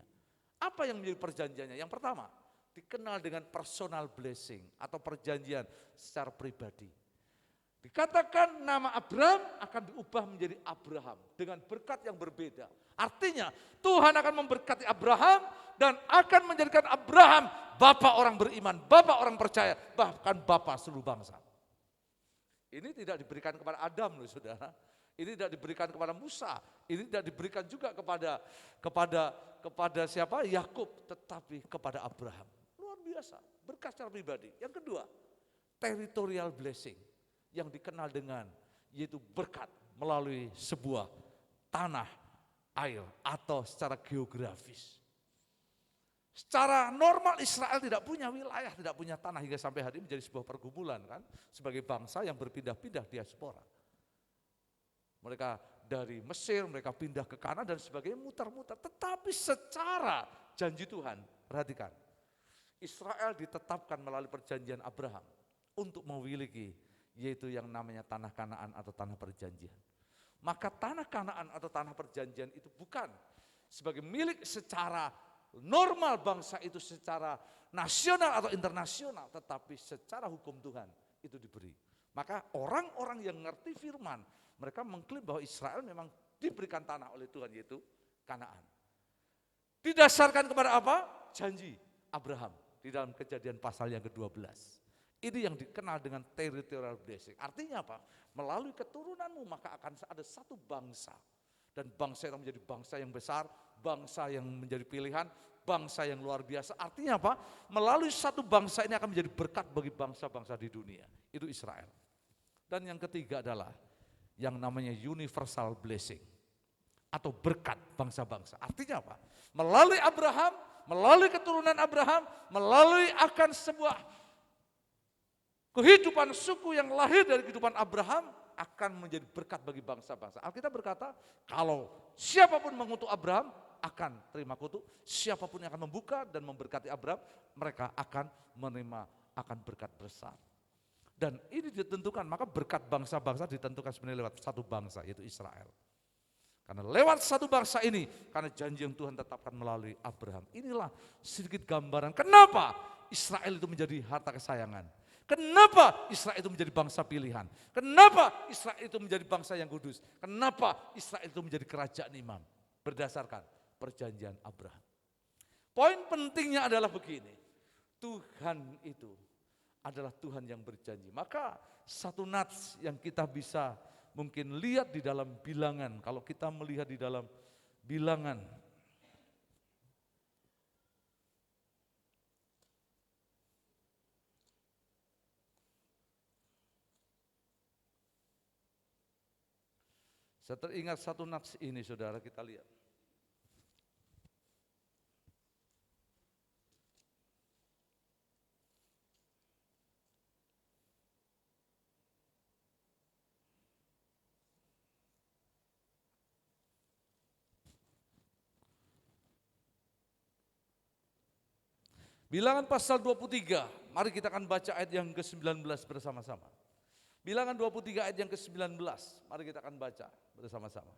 Apa yang menjadi perjanjiannya? Yang pertama, dikenal dengan personal blessing atau perjanjian secara pribadi. Dikatakan nama Abram akan diubah menjadi Abraham dengan berkat yang berbeda. Artinya Tuhan akan memberkati Abraham dan akan menjadikan Abraham bapak orang beriman, bapak orang percaya, bahkan bapak seluruh bangsa. Ini tidak diberikan kepada Adam loh saudara. Ini tidak diberikan kepada Musa, ini tidak diberikan juga kepada siapa? Yakub, tetapi kepada Abraham. Luar biasa, berkat secara pribadi. Yang kedua, territorial blessing yang dikenal dengan yaitu berkat melalui sebuah tanah, air atau secara geografis. Secara normal Israel tidak punya wilayah, tidak punya tanah hingga sampai hari ini menjadi sebuah pergumulan kan, sebagai bangsa yang berpindah-pindah diaspora. Mereka dari Mesir, mereka pindah ke Kanaan dan sebagainya, mutar-mutar. Tetapi secara janji Tuhan, perhatikan, Israel ditetapkan melalui perjanjian Abraham untuk memiliki yaitu yang namanya tanah Kanaan atau tanah perjanjian. Maka tanah Kanaan atau tanah perjanjian itu bukan sebagai milik secara normal bangsa itu secara nasional atau internasional, tetapi secara hukum Tuhan itu diberi. Maka orang-orang yang ngerti firman, mereka mengklaim bahwa Israel memang diberikan tanah oleh Tuhan, yaitu Kanaan. Didasarkan kepada apa? Janji Abraham di dalam Kejadian pasal yang ke-12. Ini yang dikenal dengan territorial blessing. Artinya apa? Melalui keturunanmu maka akan ada satu bangsa. Dan bangsa itu menjadi bangsa yang besar, bangsa yang menjadi pilihan, bangsa yang luar biasa. Artinya apa? Melalui satu bangsa ini akan menjadi berkat bagi bangsa-bangsa di dunia. Itu Israel. Dan yang ketiga adalah yang namanya universal blessing atau berkat bangsa-bangsa. Artinya apa? Melalui Abraham, melalui keturunan Abraham, melalui akan sebuah kehidupan suku yang lahir dari kehidupan Abraham akan menjadi berkat bagi bangsa-bangsa. Alkitab berkata, kalau siapapun mengutuk Abraham akan terima kutuk, siapapun yang akan membuka dan memberkati Abraham, mereka akan menerima akan berkat besar. Dan ini ditentukan, maka berkat bangsa-bangsa ditentukan sebenarnya lewat satu bangsa, yaitu Israel. Karena lewat satu bangsa ini, karena janji yang Tuhan tetapkan melalui Abraham. Inilah sedikit gambaran kenapa Israel itu menjadi harta kesayangan. Kenapa Israel itu menjadi bangsa pilihan. Kenapa Israel itu menjadi bangsa yang kudus. Kenapa Israel itu menjadi kerajaan imam. Berdasarkan perjanjian Abraham. Poin pentingnya adalah begini, Tuhan itu adalah Tuhan yang berjanji. Maka satu nats yang kita bisa mungkin lihat di dalam bilangan, kalau kita melihat di dalam bilangan, Saya teringat satu nats ini saudara, kita lihat. Bilangan pasal 23, mari kita akan baca ayat yang ke-19 bersama-sama. Bilangan 23 ayat yang ke-19, mari kita akan baca bersama-sama.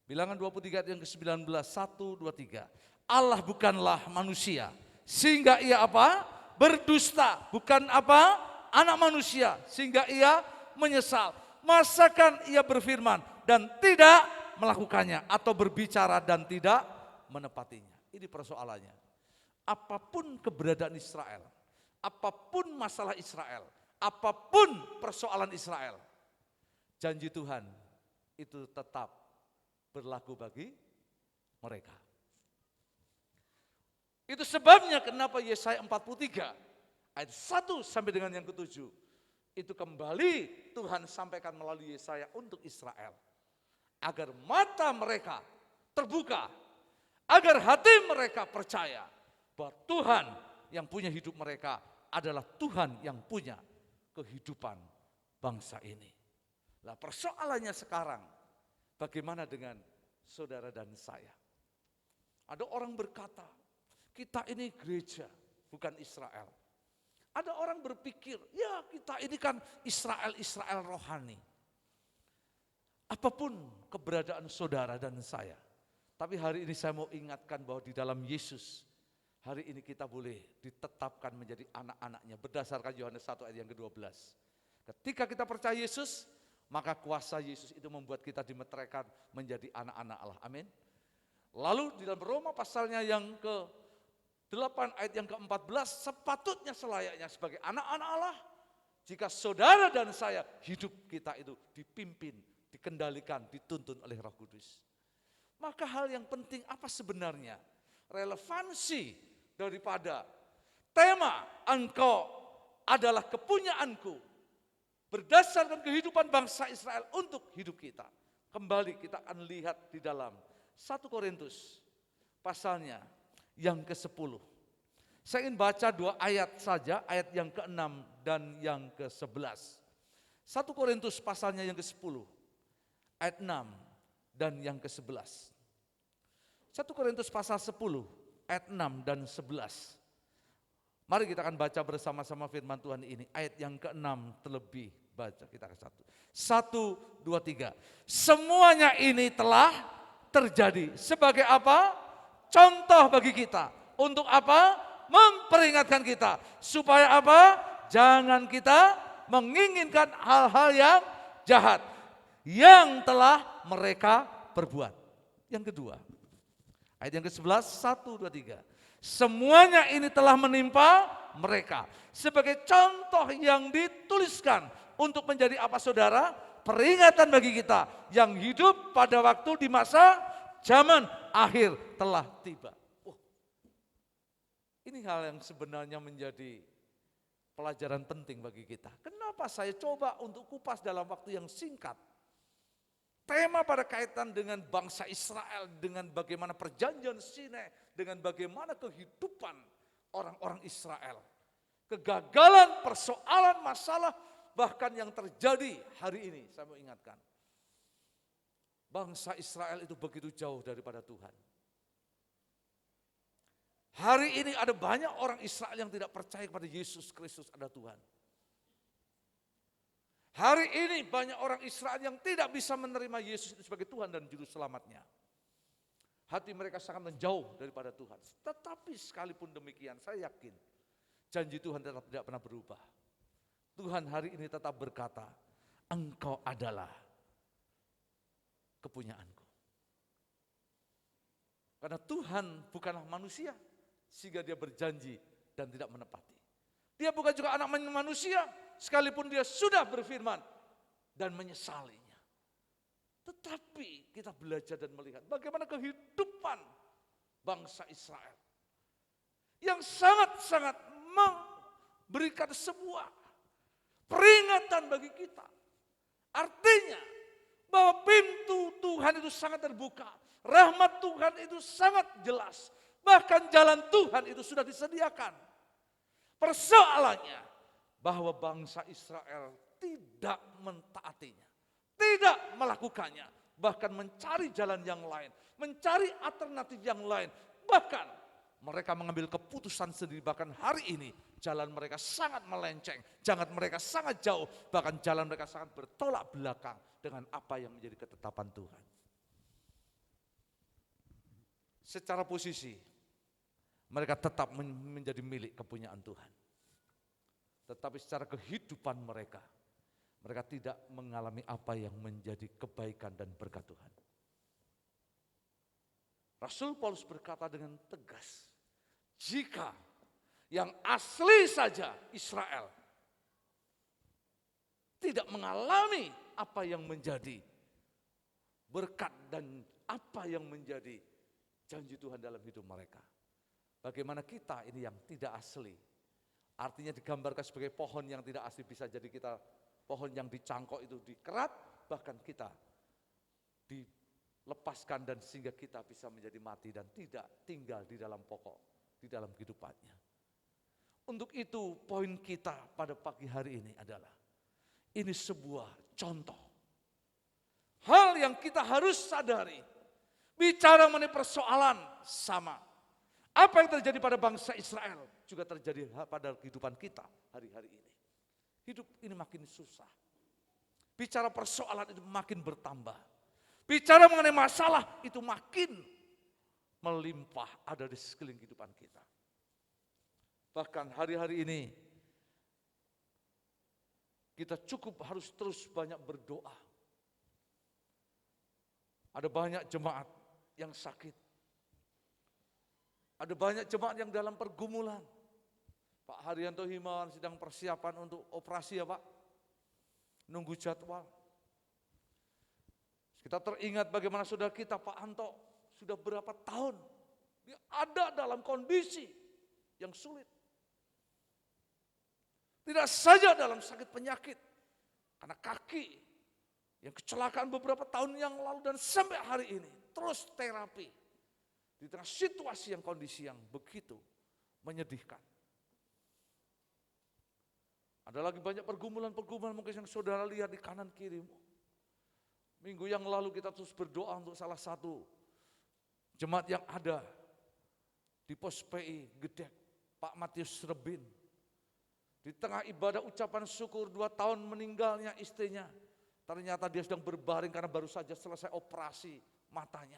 Bilangan 23 ayat yang ke-19, 1, 2, 3. Allah bukanlah manusia, sehingga ia apa? Berdusta. Bukan apa? Anak manusia, sehingga ia menyesal. Masakan ia berfirman dan tidak melakukannya, atau berbicara dan tidak menepatinya. Ini persoalannya. Apapun keberadaan Israel, apapun masalah Israel, apapun persoalan Israel, janji Tuhan itu tetap berlaku bagi mereka. Itu sebabnya kenapa Yesaya 43 ayat 1 sampai dengan yang ke-7 itu kembali Tuhan sampaikan melalui Yesaya untuk Israel, agar mata mereka terbuka, agar hati mereka percaya bahwa Tuhan yang punya hidup mereka adalah Tuhan yang punya kehidupan bangsa ini. Nah, persoalannya sekarang, bagaimana dengan saudara dan saya? Ada orang berkata, kita ini gereja, bukan Israel. Ada orang berpikir, ya kita ini kan Israel rohani. Apapun keberadaan saudara dan saya, tapi hari ini saya mau ingatkan bahwa di dalam Yesus, hari ini kita boleh ditetapkan menjadi anak-anaknya berdasarkan Yohanes 1 ayat yang ke-12. Ketika kita percaya Yesus, maka kuasa Yesus itu membuat kita dimeteraikan menjadi anak-anak Allah. Amin. Lalu di dalam Roma pasalnya yang ke-8 ayat yang ke-14, sepatutnya selayaknya sebagai anak-anak Allah, jika saudara dan saya hidup kita itu dipimpin, dikendalikan, dituntun oleh Roh Kudus. Maka hal yang penting apa sebenarnya relevansi daripada tema engkau adalah kepunyaanku berdasarkan kehidupan bangsa Israel untuk hidup kita. Kembali kita akan lihat di dalam 1 Korintus pasalnya yang ke-10. Saya ingin baca 2 ayat saja, ayat yang ke-6 dan yang ke-11. 1 Korintus pasalnya yang ke-10, ayat 6 dan yang ke-11. 1 Korintus pasal 10, ayat 6 dan 11. Mari kita akan baca bersama-sama firman Tuhan ini. Ayat yang ke-6 terlebih baca. Kita ke 1, 2, 3. Semuanya ini telah terjadi. Sebagai apa? Contoh bagi kita. Untuk apa? Memperingatkan kita. Supaya apa? Jangan kita menginginkan hal-hal yang jahat yang telah mereka perbuat. Yang kedua, ayat yang ke-11, 1, 2, 3. Semuanya ini telah menimpa mereka. Sebagai contoh yang dituliskan untuk menjadi apa saudara? Peringatan bagi kita yang hidup pada waktu di masa zaman akhir telah tiba. Ini hal yang sebenarnya menjadi pelajaran penting bagi kita. Kenapa saya coba untuk kupas dalam waktu yang singkat? Tema pada kaitan dengan bangsa Israel, dengan bagaimana perjanjian Sinai, dengan bagaimana kehidupan orang-orang Israel. Kegagalan, persoalan, masalah, bahkan yang terjadi hari ini, saya mau ingatkan. Bangsa Israel itu begitu jauh daripada Tuhan. Hari ini ada banyak orang Israel yang tidak percaya kepada Yesus Kristus ada Tuhan. Hari ini banyak orang Israel yang tidak bisa menerima Yesus itu sebagai Tuhan dan Juru Selamatnya. Hati mereka sangat menjauh daripada Tuhan. Tetapi sekalipun demikian, saya yakin janji Tuhan tetap tidak pernah berubah. Tuhan hari ini tetap berkata, engkau adalah kepunyaanku. Karena Tuhan bukanlah manusia, sehingga dia berjanji dan tidak menepati. Dia bukan juga anak manusia, sekalipun dia sudah berfirman dan menyesalinya. Tetapi kita belajar dan melihat bagaimana kehidupan bangsa Israel yang sangat-sangat memberikan sebuah peringatan bagi kita. Artinya bahwa pintu Tuhan itu sangat terbuka. Rahmat Tuhan itu sangat jelas. Bahkan jalan Tuhan itu sudah disediakan. Persoalannya bahwa bangsa Israel tidak mentaatinya. Tidak melakukannya. Bahkan mencari jalan yang lain. Mencari alternatif yang lain. Bahkan mereka mengambil keputusan sendiri. Bahkan hari ini jalan mereka sangat melenceng. Jalan mereka sangat jauh. Bahkan jalan mereka sangat bertolak belakang dengan apa yang menjadi ketetapan Tuhan. Secara posisi mereka tetap menjadi milik kepunyaan Tuhan. Tetapi secara kehidupan mereka tidak mengalami apa yang menjadi kebaikan dan berkat Tuhan. Rasul Paulus berkata dengan tegas, jika yang asli saja Israel tidak mengalami apa yang menjadi berkat dan apa yang menjadi janji Tuhan dalam hidup mereka. Bagaimana kita ini yang tidak asli? Artinya digambarkan sebagai pohon yang tidak asli, bisa jadi kita pohon yang dicangkok itu dikerat, bahkan kita dilepaskan dan sehingga kita bisa menjadi mati dan tidak tinggal di dalam pokok, di dalam kehidupannya. Untuk itu poin kita pada pagi hari ini adalah, ini sebuah contoh. Hal yang kita harus sadari, bicara mengenai persoalan sama. Apa yang terjadi pada bangsa Israel juga terjadi pada kehidupan kita hari-hari ini. Hidup ini makin susah. Bicara persoalan itu makin bertambah. Bicara mengenai masalah itu makin melimpah ada di sekeliling kehidupan kita. Bahkan hari-hari ini kita cukup harus terus banyak berdoa. Ada banyak jemaat yang sakit. Ada banyak jemaat yang dalam pergumulan. Pak Haryanto Himawan sedang persiapan untuk operasi ya Pak. Nunggu jadwal. Kita teringat bagaimana saudara kita Pak Anto sudah berapa tahun. Dia ada dalam kondisi yang sulit. Tidak saja dalam sakit penyakit. Karena kaki yang kecelakaan beberapa tahun yang lalu dan sampai hari ini. Terus terapi. Di tengah situasi yang kondisi yang begitu menyedihkan. Ada lagi banyak pergumulan-pergumulan mungkin yang saudara lihat di kanan kirimu. Minggu yang lalu kita terus berdoa untuk salah satu jemaat yang ada di pos PI Gedek, Pak Matius Rebin. Di tengah ibadah ucapan syukur 2 tahun meninggalnya istrinya. Ternyata dia sedang berbaring karena baru saja selesai operasi matanya.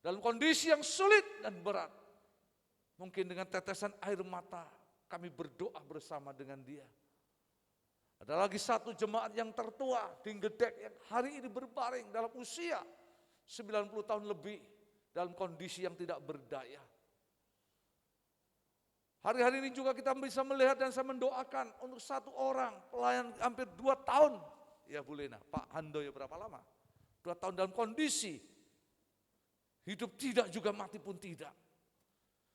Dalam kondisi yang sulit dan berat. Mungkin dengan tetesan air mata kami berdoa bersama dengan dia. Ada lagi satu jemaat yang tertua di Gedek yang hari ini berbaring dalam usia 90 tahun lebih. Dalam kondisi yang tidak berdaya. Hari-hari ini juga kita bisa melihat dan saya mendoakan untuk satu orang pelayan hampir 2 tahun. Ya Bu Lena, Pak Handoyo berapa lama? 2 tahun dalam kondisi hidup tidak juga mati pun tidak.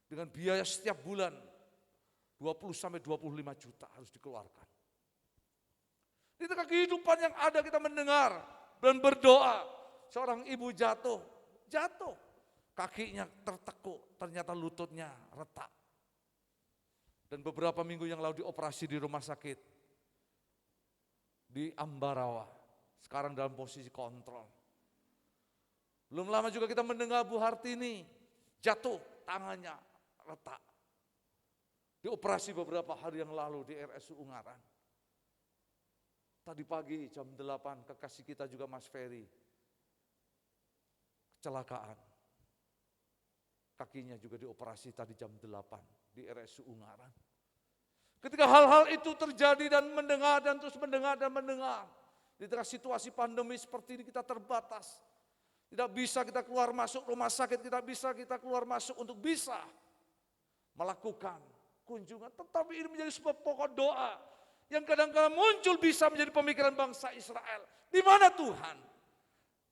Dengan biaya setiap bulan 20-25 juta harus dikeluarkan. Di tengah kehidupan yang ada kita mendengar dan berdoa. Seorang ibu jatuh. Kakinya tertekuk, ternyata lututnya retak. Dan beberapa minggu yang lalu dioperasi di rumah sakit. Di Ambarawa. Sekarang dalam posisi kontrol. Belum lama juga kita mendengar Bu Hartini jatuh, tangannya retak. Dioperasi beberapa hari yang lalu di RSU Ungaran. Tadi pagi jam 8 kekasih kita juga Mas Ferry. Kecelakaan. Kakinya juga dioperasi tadi jam 8 di RSU Ungaran. Ketika hal-hal itu terjadi dan mendengar dan terus mendengar dan mendengar. Di tengah situasi pandemi seperti ini kita terbatas. Tidak bisa kita keluar masuk rumah sakit, tidak bisa kita keluar masuk untuk bisa melakukan kunjungan. Tetapi ini menjadi sebuah pokok doa yang kadang-kadang muncul bisa menjadi pemikiran bangsa Israel. Di mana Tuhan?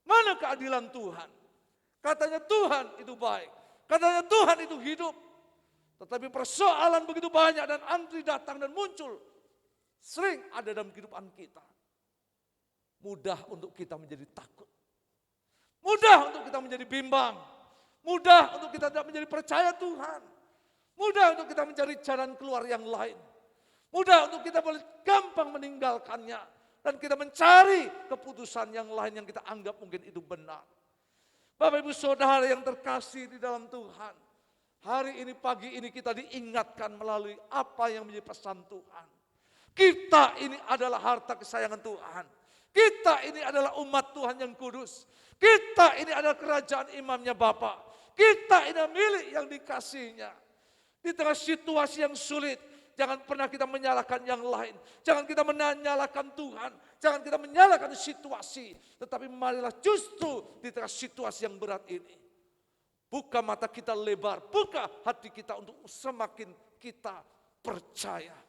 Mana keadilan Tuhan? Katanya Tuhan itu baik, katanya Tuhan itu hidup. Tetapi persoalan begitu banyak dan antri datang dan muncul. Sering ada dalam kehidupan kita. mudah untuk kita menjadi takut. Mudah untuk kita menjadi bimbang. Mudah untuk kita tidak menjadi percaya Tuhan. Mudah untuk kita mencari jalan keluar yang lain. Mudah untuk kita boleh gampang meninggalkannya. Dan kita mencari keputusan yang lain yang kita anggap mungkin itu benar. Bapak Ibu Saudara yang terkasih di dalam Tuhan. Hari ini, pagi ini kita diingatkan melalui apa yang menjadi pesan Tuhan. Kita ini adalah harta kesayangan Tuhan. Kita ini adalah umat Tuhan yang kudus. Kita ini adalah kerajaan imamnya Bapa. Kita ini milik yang dikasihnya. Di tengah situasi yang sulit, jangan pernah kita menyalahkan yang lain. Jangan kita menyalahkan Tuhan. Jangan kita menyalahkan situasi. Tetapi marilah justru di tengah situasi yang berat ini, buka mata kita lebar, buka hati kita untuk semakin kita percaya.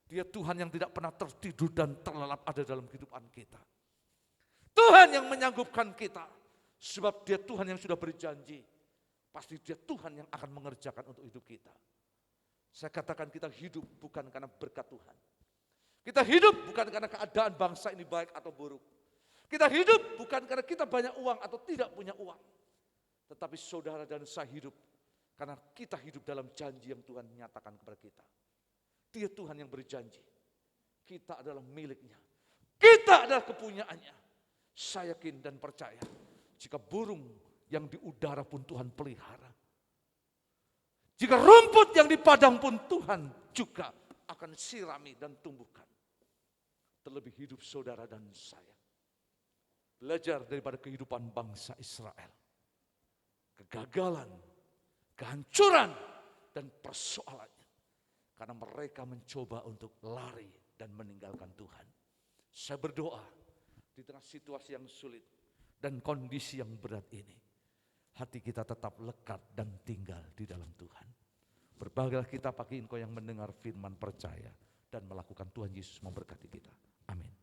Dia Tuhan yang tidak pernah tertidur dan terlelap ada dalam kehidupan kita. Tuhan yang menyanggupkan kita. Sebab dia Tuhan yang sudah berjanji. Pasti dia Tuhan yang akan mengerjakan untuk hidup kita. Saya katakan kita hidup bukan karena berkat Tuhan. Kita hidup bukan karena keadaan bangsa ini baik atau buruk. Kita hidup bukan karena kita banyak uang atau tidak punya uang. Tetapi saudara dan saya hidup karena kita hidup dalam janji yang Tuhan nyatakan kepada kita. Dia Tuhan yang berjanji. Kita adalah miliknya. Kita adalah kepunyaannya. Saya yakin dan percaya. Jika burung yang di udara pun Tuhan pelihara. Jika rumput yang di padang pun Tuhan juga akan sirami dan tumbuhkan. Terlebih hidup saudara dan saya. Belajar daripada kehidupan bangsa Israel. Kegagalan, kehancuran, dan persoalannya. Karena mereka mencoba untuk lari dan meninggalkan Tuhan. Saya berdoa di tengah situasi yang sulit dan kondisi yang berat ini. Hati kita tetap lekat dan tinggal di dalam Tuhan. Berbahagialah kita pagi engkau yang mendengar firman percaya dan melakukan. Tuhan Yesus memberkati kita. Amin.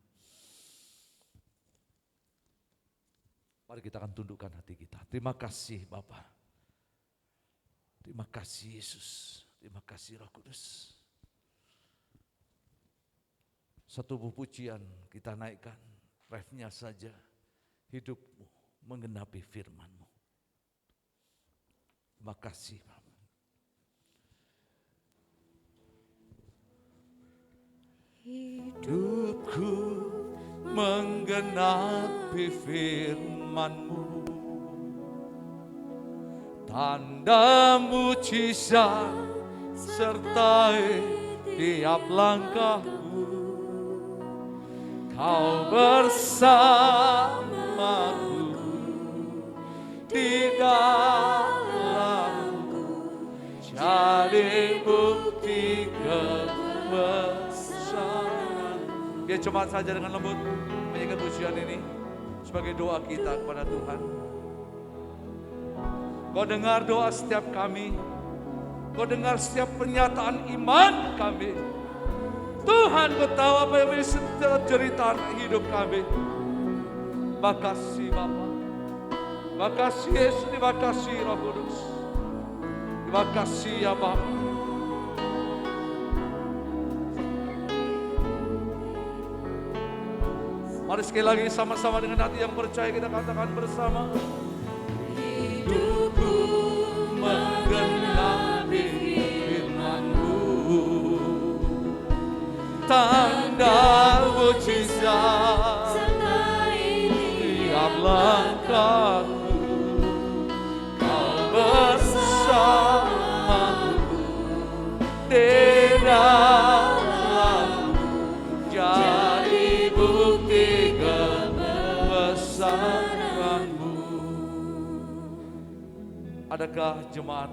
Mari kita akan tundukkan hati kita. Terima kasih Bapa. Terima kasih Yesus. Terima kasih Roh Kudus. Satu buah pujian kita naikkan, refnya saja, hidupmu menggenapi firman-Mu. Terima kasih Bapa. Hidupku menggenapi firman-Mu. Tanda mujizat sertai tiap langkahku. Kau bersamaku di dalamku. Jadi bukti kebesaran. Dia jemaat saja dengan lembut menyanyikan pujian ini sebagai doa kita kepada Tuhan. Kau dengar doa setiap kami. Kau dengar setiap pernyataan iman kami. Tuhan, kau tahu apa yang menjadi setiap cerita hidup kami. Makasih Bapa. Makasih Yesus, terima kasih Roh Kudus. Terima kasih ya Bapa. Mari sekali lagi sama-sama dengan hati yang percaya kita katakan bersama. Hidupku menggenapi firman-Mu. Tanda mujizat sertai tiap langkahku. Kau bersamaku di dalamku. Jadi bukti kebesaran-Mu. Adakah jemaat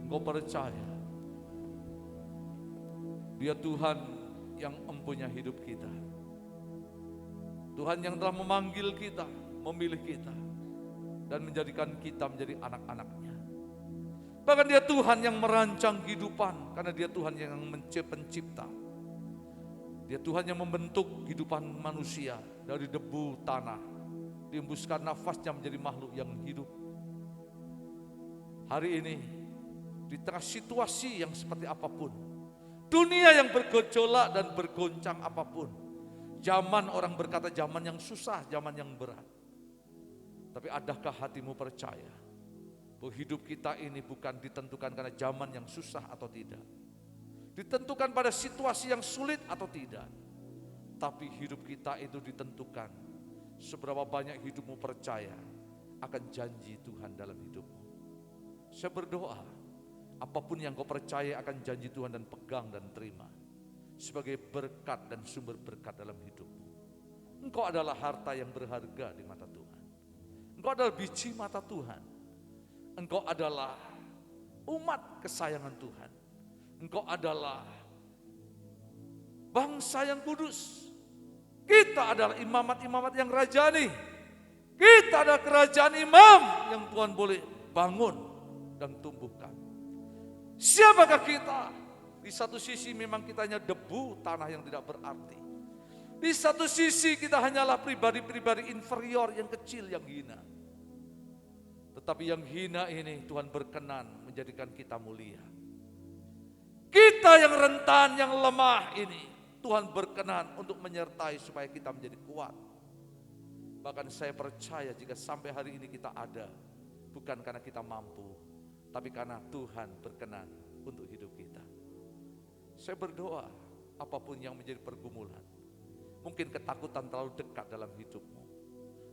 engkau percaya Dia Tuhan yang mempunyai hidup kita. Tuhan yang telah memanggil kita, memilih kita, dan menjadikan kita menjadi anak-anak-Nya. Bahkan Dia Tuhan yang merancang kehidupan, karena Dia Tuhan yang pencipta. Dia Tuhan yang membentuk kehidupan manusia dari debu tanah, dihembuskan nafasnya menjadi makhluk yang hidup. Hari ini, di tengah situasi yang seperti apapun, dunia yang bergejolak dan bergoncang apapun, Zaman orang berkata zaman yang susah, zaman yang berat. Tapi adakah hatimu percaya bahwa hidup kita ini bukan ditentukan karena zaman yang susah atau tidak, ditentukan pada situasi yang sulit atau tidak, tapi hidup kita itu ditentukan seberapa banyak hidupmu percaya akan janji Tuhan dalam hidupmu. Saya berdoa, apapun yang kau percaya akan janji Tuhan dan pegang dan terima sebagai berkat dan sumber berkat dalam hidupmu. Engkau adalah harta yang berharga di mata Tuhan. Engkau adalah biji mata Tuhan. Engkau adalah umat kesayangan Tuhan. Engkau adalah bangsa yang kudus. Kita adalah imamat-imamat yang rajani. Kita adalah kerajaan imam yang Tuhan boleh bangun dan tumbuhkan. Siapakah kita? Di satu sisi memang kita hanya debu tanah yang tidak berarti. Di satu sisi kita hanyalah pribadi-pribadi inferior yang kecil, yang hina. Tetapi yang hina ini Tuhan berkenan menjadikan kita mulia. Kita yang rentan, yang lemah ini Tuhan berkenan untuk menyertai supaya kita menjadi kuat. Bahkan saya percaya jika sampai hari ini kita ada, bukan karena kita mampu, tapi karena Tuhan berkenan untuk hidup kita. Saya berdoa, apapun yang menjadi pergumulan, mungkin ketakutan terlalu dekat dalam hidupmu,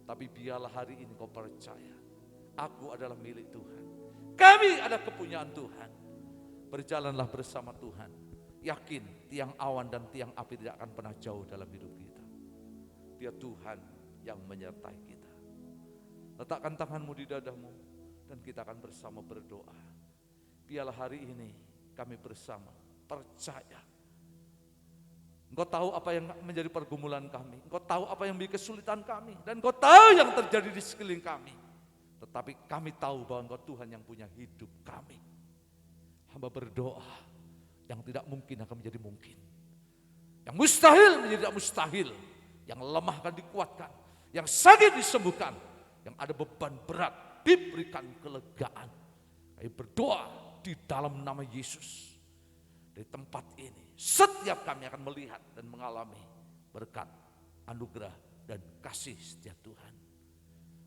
tapi biarlah hari ini kau percaya, aku adalah milik Tuhan. Kami adalah kepunyaan Tuhan. Berjalanlah bersama Tuhan. Yakin tiang awan dan tiang api tidak akan pernah jauh dalam hidup kita. Biar Tuhan yang menyertai kita. Letakkan tanganmu di dadamu dan kita akan bersama berdoa. Biarlah hari ini kami bersama percaya. Engkau tahu apa yang menjadi pergumulan kami. Engkau tahu apa yang menjadi kesulitan kami. Dan Engkau tahu yang terjadi di sekeliling kami. Tetapi kami tahu bahwa Engkau Tuhan yang punya hidup kami. Hamba berdoa, yang tidak mungkin akan menjadi mungkin. Yang mustahil menjadi tidak mustahil. Yang lemah akan dikuatkan. Yang sakit disembuhkan. Yang ada beban berat diberikan kelegaan. Kami berdoa di dalam nama Yesus. Dari tempat ini, setiap kami akan melihat dan mengalami berkat, anugerah, dan kasih setiap Tuhan.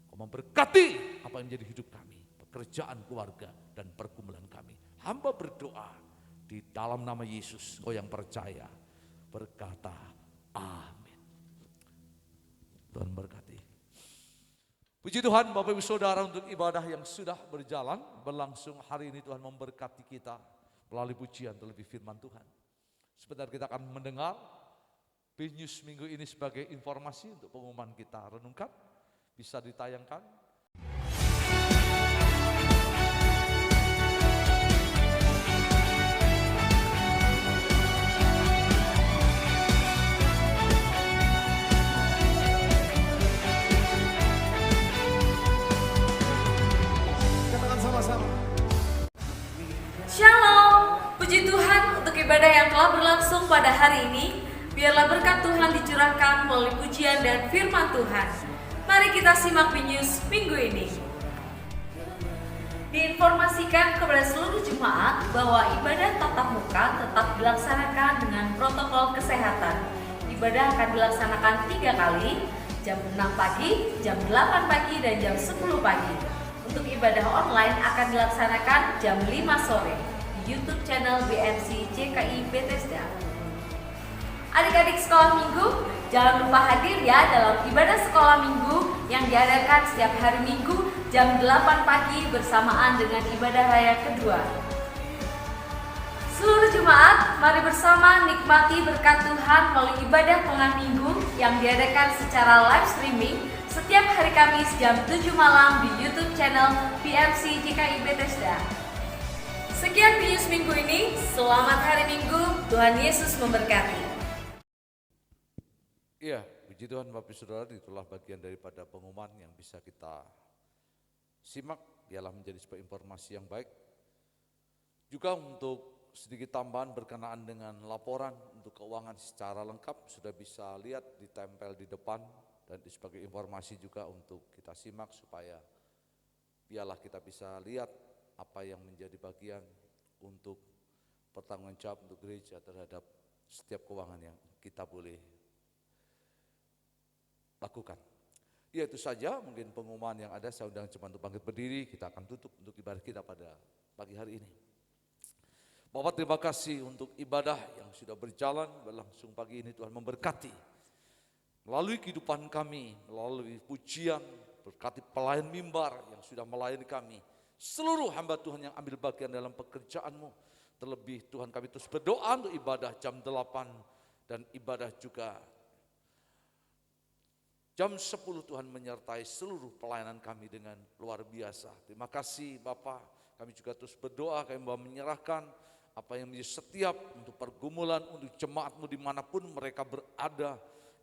Kau memberkati apa yang menjadi hidup kami, pekerjaan, keluarga, dan pergumulan kami. Hamba berdoa di dalam nama Yesus, kau yang percaya, berkata amin. Tuhan berkati. Puji Tuhan Bapak Ibu Saudara untuk ibadah yang sudah berlangsung hari ini. Tuhan memberkati kita melalui pujian terlebih firman Tuhan. Sebentar kita akan mendengar B-News minggu ini sebagai informasi untuk pengumuman kita. Renungkan, bisa ditayangkan. Katakan sama-sama. Shalom, puji Tuhan untuk ibadah yang telah berlangsung pada hari ini. Biarlah berkat Tuhan dicurahkan melalui pujian dan firman Tuhan. Mari kita simak B-News minggu ini. Diinformasikan kepada seluruh jemaat bahwa ibadah tatap muka tetap dilaksanakan dengan protokol kesehatan. Ibadah akan dilaksanakan 3 kali, jam 6 pagi, jam 8 pagi, dan jam 10 pagi. Untuk ibadah online akan dilaksanakan jam 5 sore di YouTube channel BMC JKI Bethesda. Adik-adik sekolah minggu, jangan lupa hadir ya dalam ibadah sekolah minggu yang diadakan setiap hari Minggu jam 8 pagi bersamaan dengan ibadah raya kedua. Seluruh jemaat, mari bersama nikmati berkat Tuhan melalui ibadah tengah minggu yang diadakan secara live streaming setiap hari Kamis jam 7 malam di YouTube channel BMC JKI Bethesda. Sekian B-News minggu ini, selamat hari Minggu, Tuhan Yesus memberkati. Iya, puji Tuhan Bapak Saudara, itulah bagian daripada pengumuman yang bisa kita simak, biarlah menjadi sebuah informasi yang baik. Juga untuk sedikit tambahan berkenaan dengan laporan untuk keuangan secara lengkap, sudah bisa lihat ditempel di depan. Dan sebagai informasi juga untuk kita simak supaya biarlah kita bisa lihat apa yang menjadi bagian untuk pertanggung jawab untuk gereja terhadap setiap keuangan yang kita boleh lakukan. Ya itu saja mungkin pengumuman yang ada, saya undang cuma untuk bangkit berdiri, kita akan tutup untuk ibadah kita pada pagi hari ini. Bapak terima kasih untuk ibadah yang sudah berjalan berlangsung pagi ini, Tuhan memberkati. Melalui kehidupan kami, melalui pujian, berkati pelayan mimbar yang sudah melayani kami. Seluruh hamba Tuhan yang ambil bagian dalam pekerjaan-Mu. Terlebih Tuhan kami terus berdoa untuk ibadah jam 8 dan ibadah juga jam 10 Tuhan menyertai seluruh pelayanan kami dengan luar biasa. Terima kasih Bapak, kami juga terus berdoa, kami mau menyerahkan apa yang menjadi setiap untuk pergumulan, untuk jemaat-Mu dimanapun mereka berada.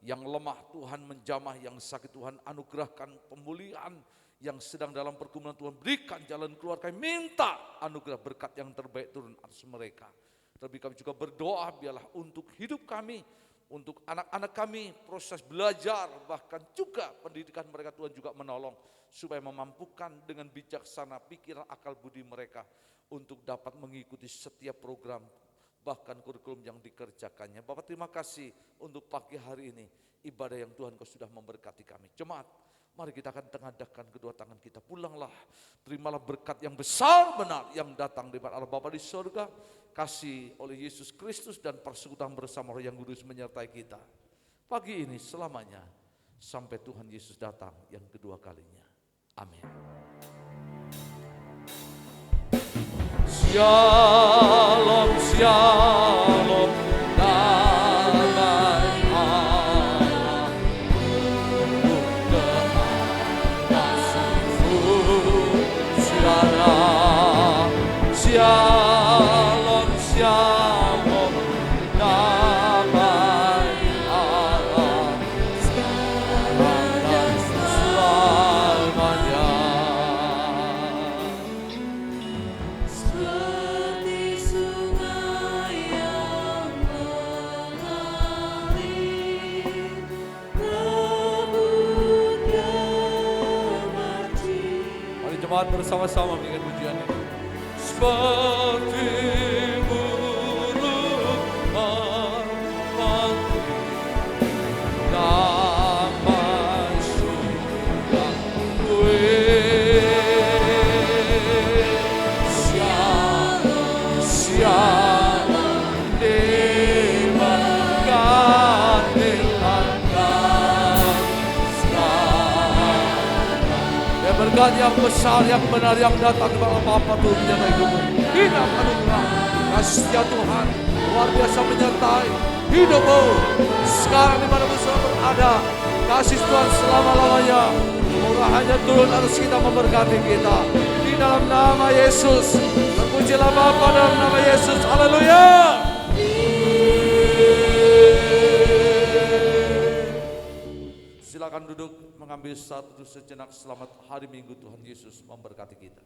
Yang lemah Tuhan menjamah, yang sakit Tuhan anugerahkan pemulihan, yang sedang dalam pergumulan Tuhan berikan jalan keluar. Kami minta anugerah berkat yang terbaik turun atas mereka. Terlebih kami juga berdoa biarlah untuk hidup kami, untuk anak-anak kami proses belajar, bahkan juga pendidikan mereka Tuhan juga menolong. Supaya memampukan dengan bijaksana pikiran akal budi mereka untuk dapat mengikuti setiap program bahkan kurikulum yang dikerjakannya. Bapak terima kasih untuk pagi hari ini, ibadah yang Tuhan Kau sudah memberkati kami. Jemaat, mari kita akan tengadahkan kedua tangan kita, pulanglah, terimalah berkat yang besar benar yang datang dari Allah Bapa di surga, kasih oleh Yesus Kristus dan persekutuan bersama Roh yang kudus menyertai kita. Pagi ini selamanya, sampai Tuhan Yesus datang yang kedua kalinya. Amin. Shalom, shalom, damai Allah, shalom, shalom, damai Allah, sekarang dan selamanya. Seperti sungai yang mengalir, rebut gemerci. Mari jemaat bersama-sama menyanyikan pujian ini. Seperti burung merpati, damai sudah Shalom, diberkati Tuhan sekarang. Ya berkat yang besar, yang benar, yang datang kepada Bapa Tuhan menyertai hidupmu. Hidup anugerah kasih Tuhan luar biasa menyertai hidupmu sekarang di mana saudara berada. Kasih Tuhan selama-lamanya, murahannya turun atas kita, memberkati kita. Di dalam nama Yesus, terpujilah Bapa dalam nama Yesus. Haleluya. Silakan duduk, mengambil satu sejenak. Selamat hari Minggu, Tuhan Yesus memberkati kita.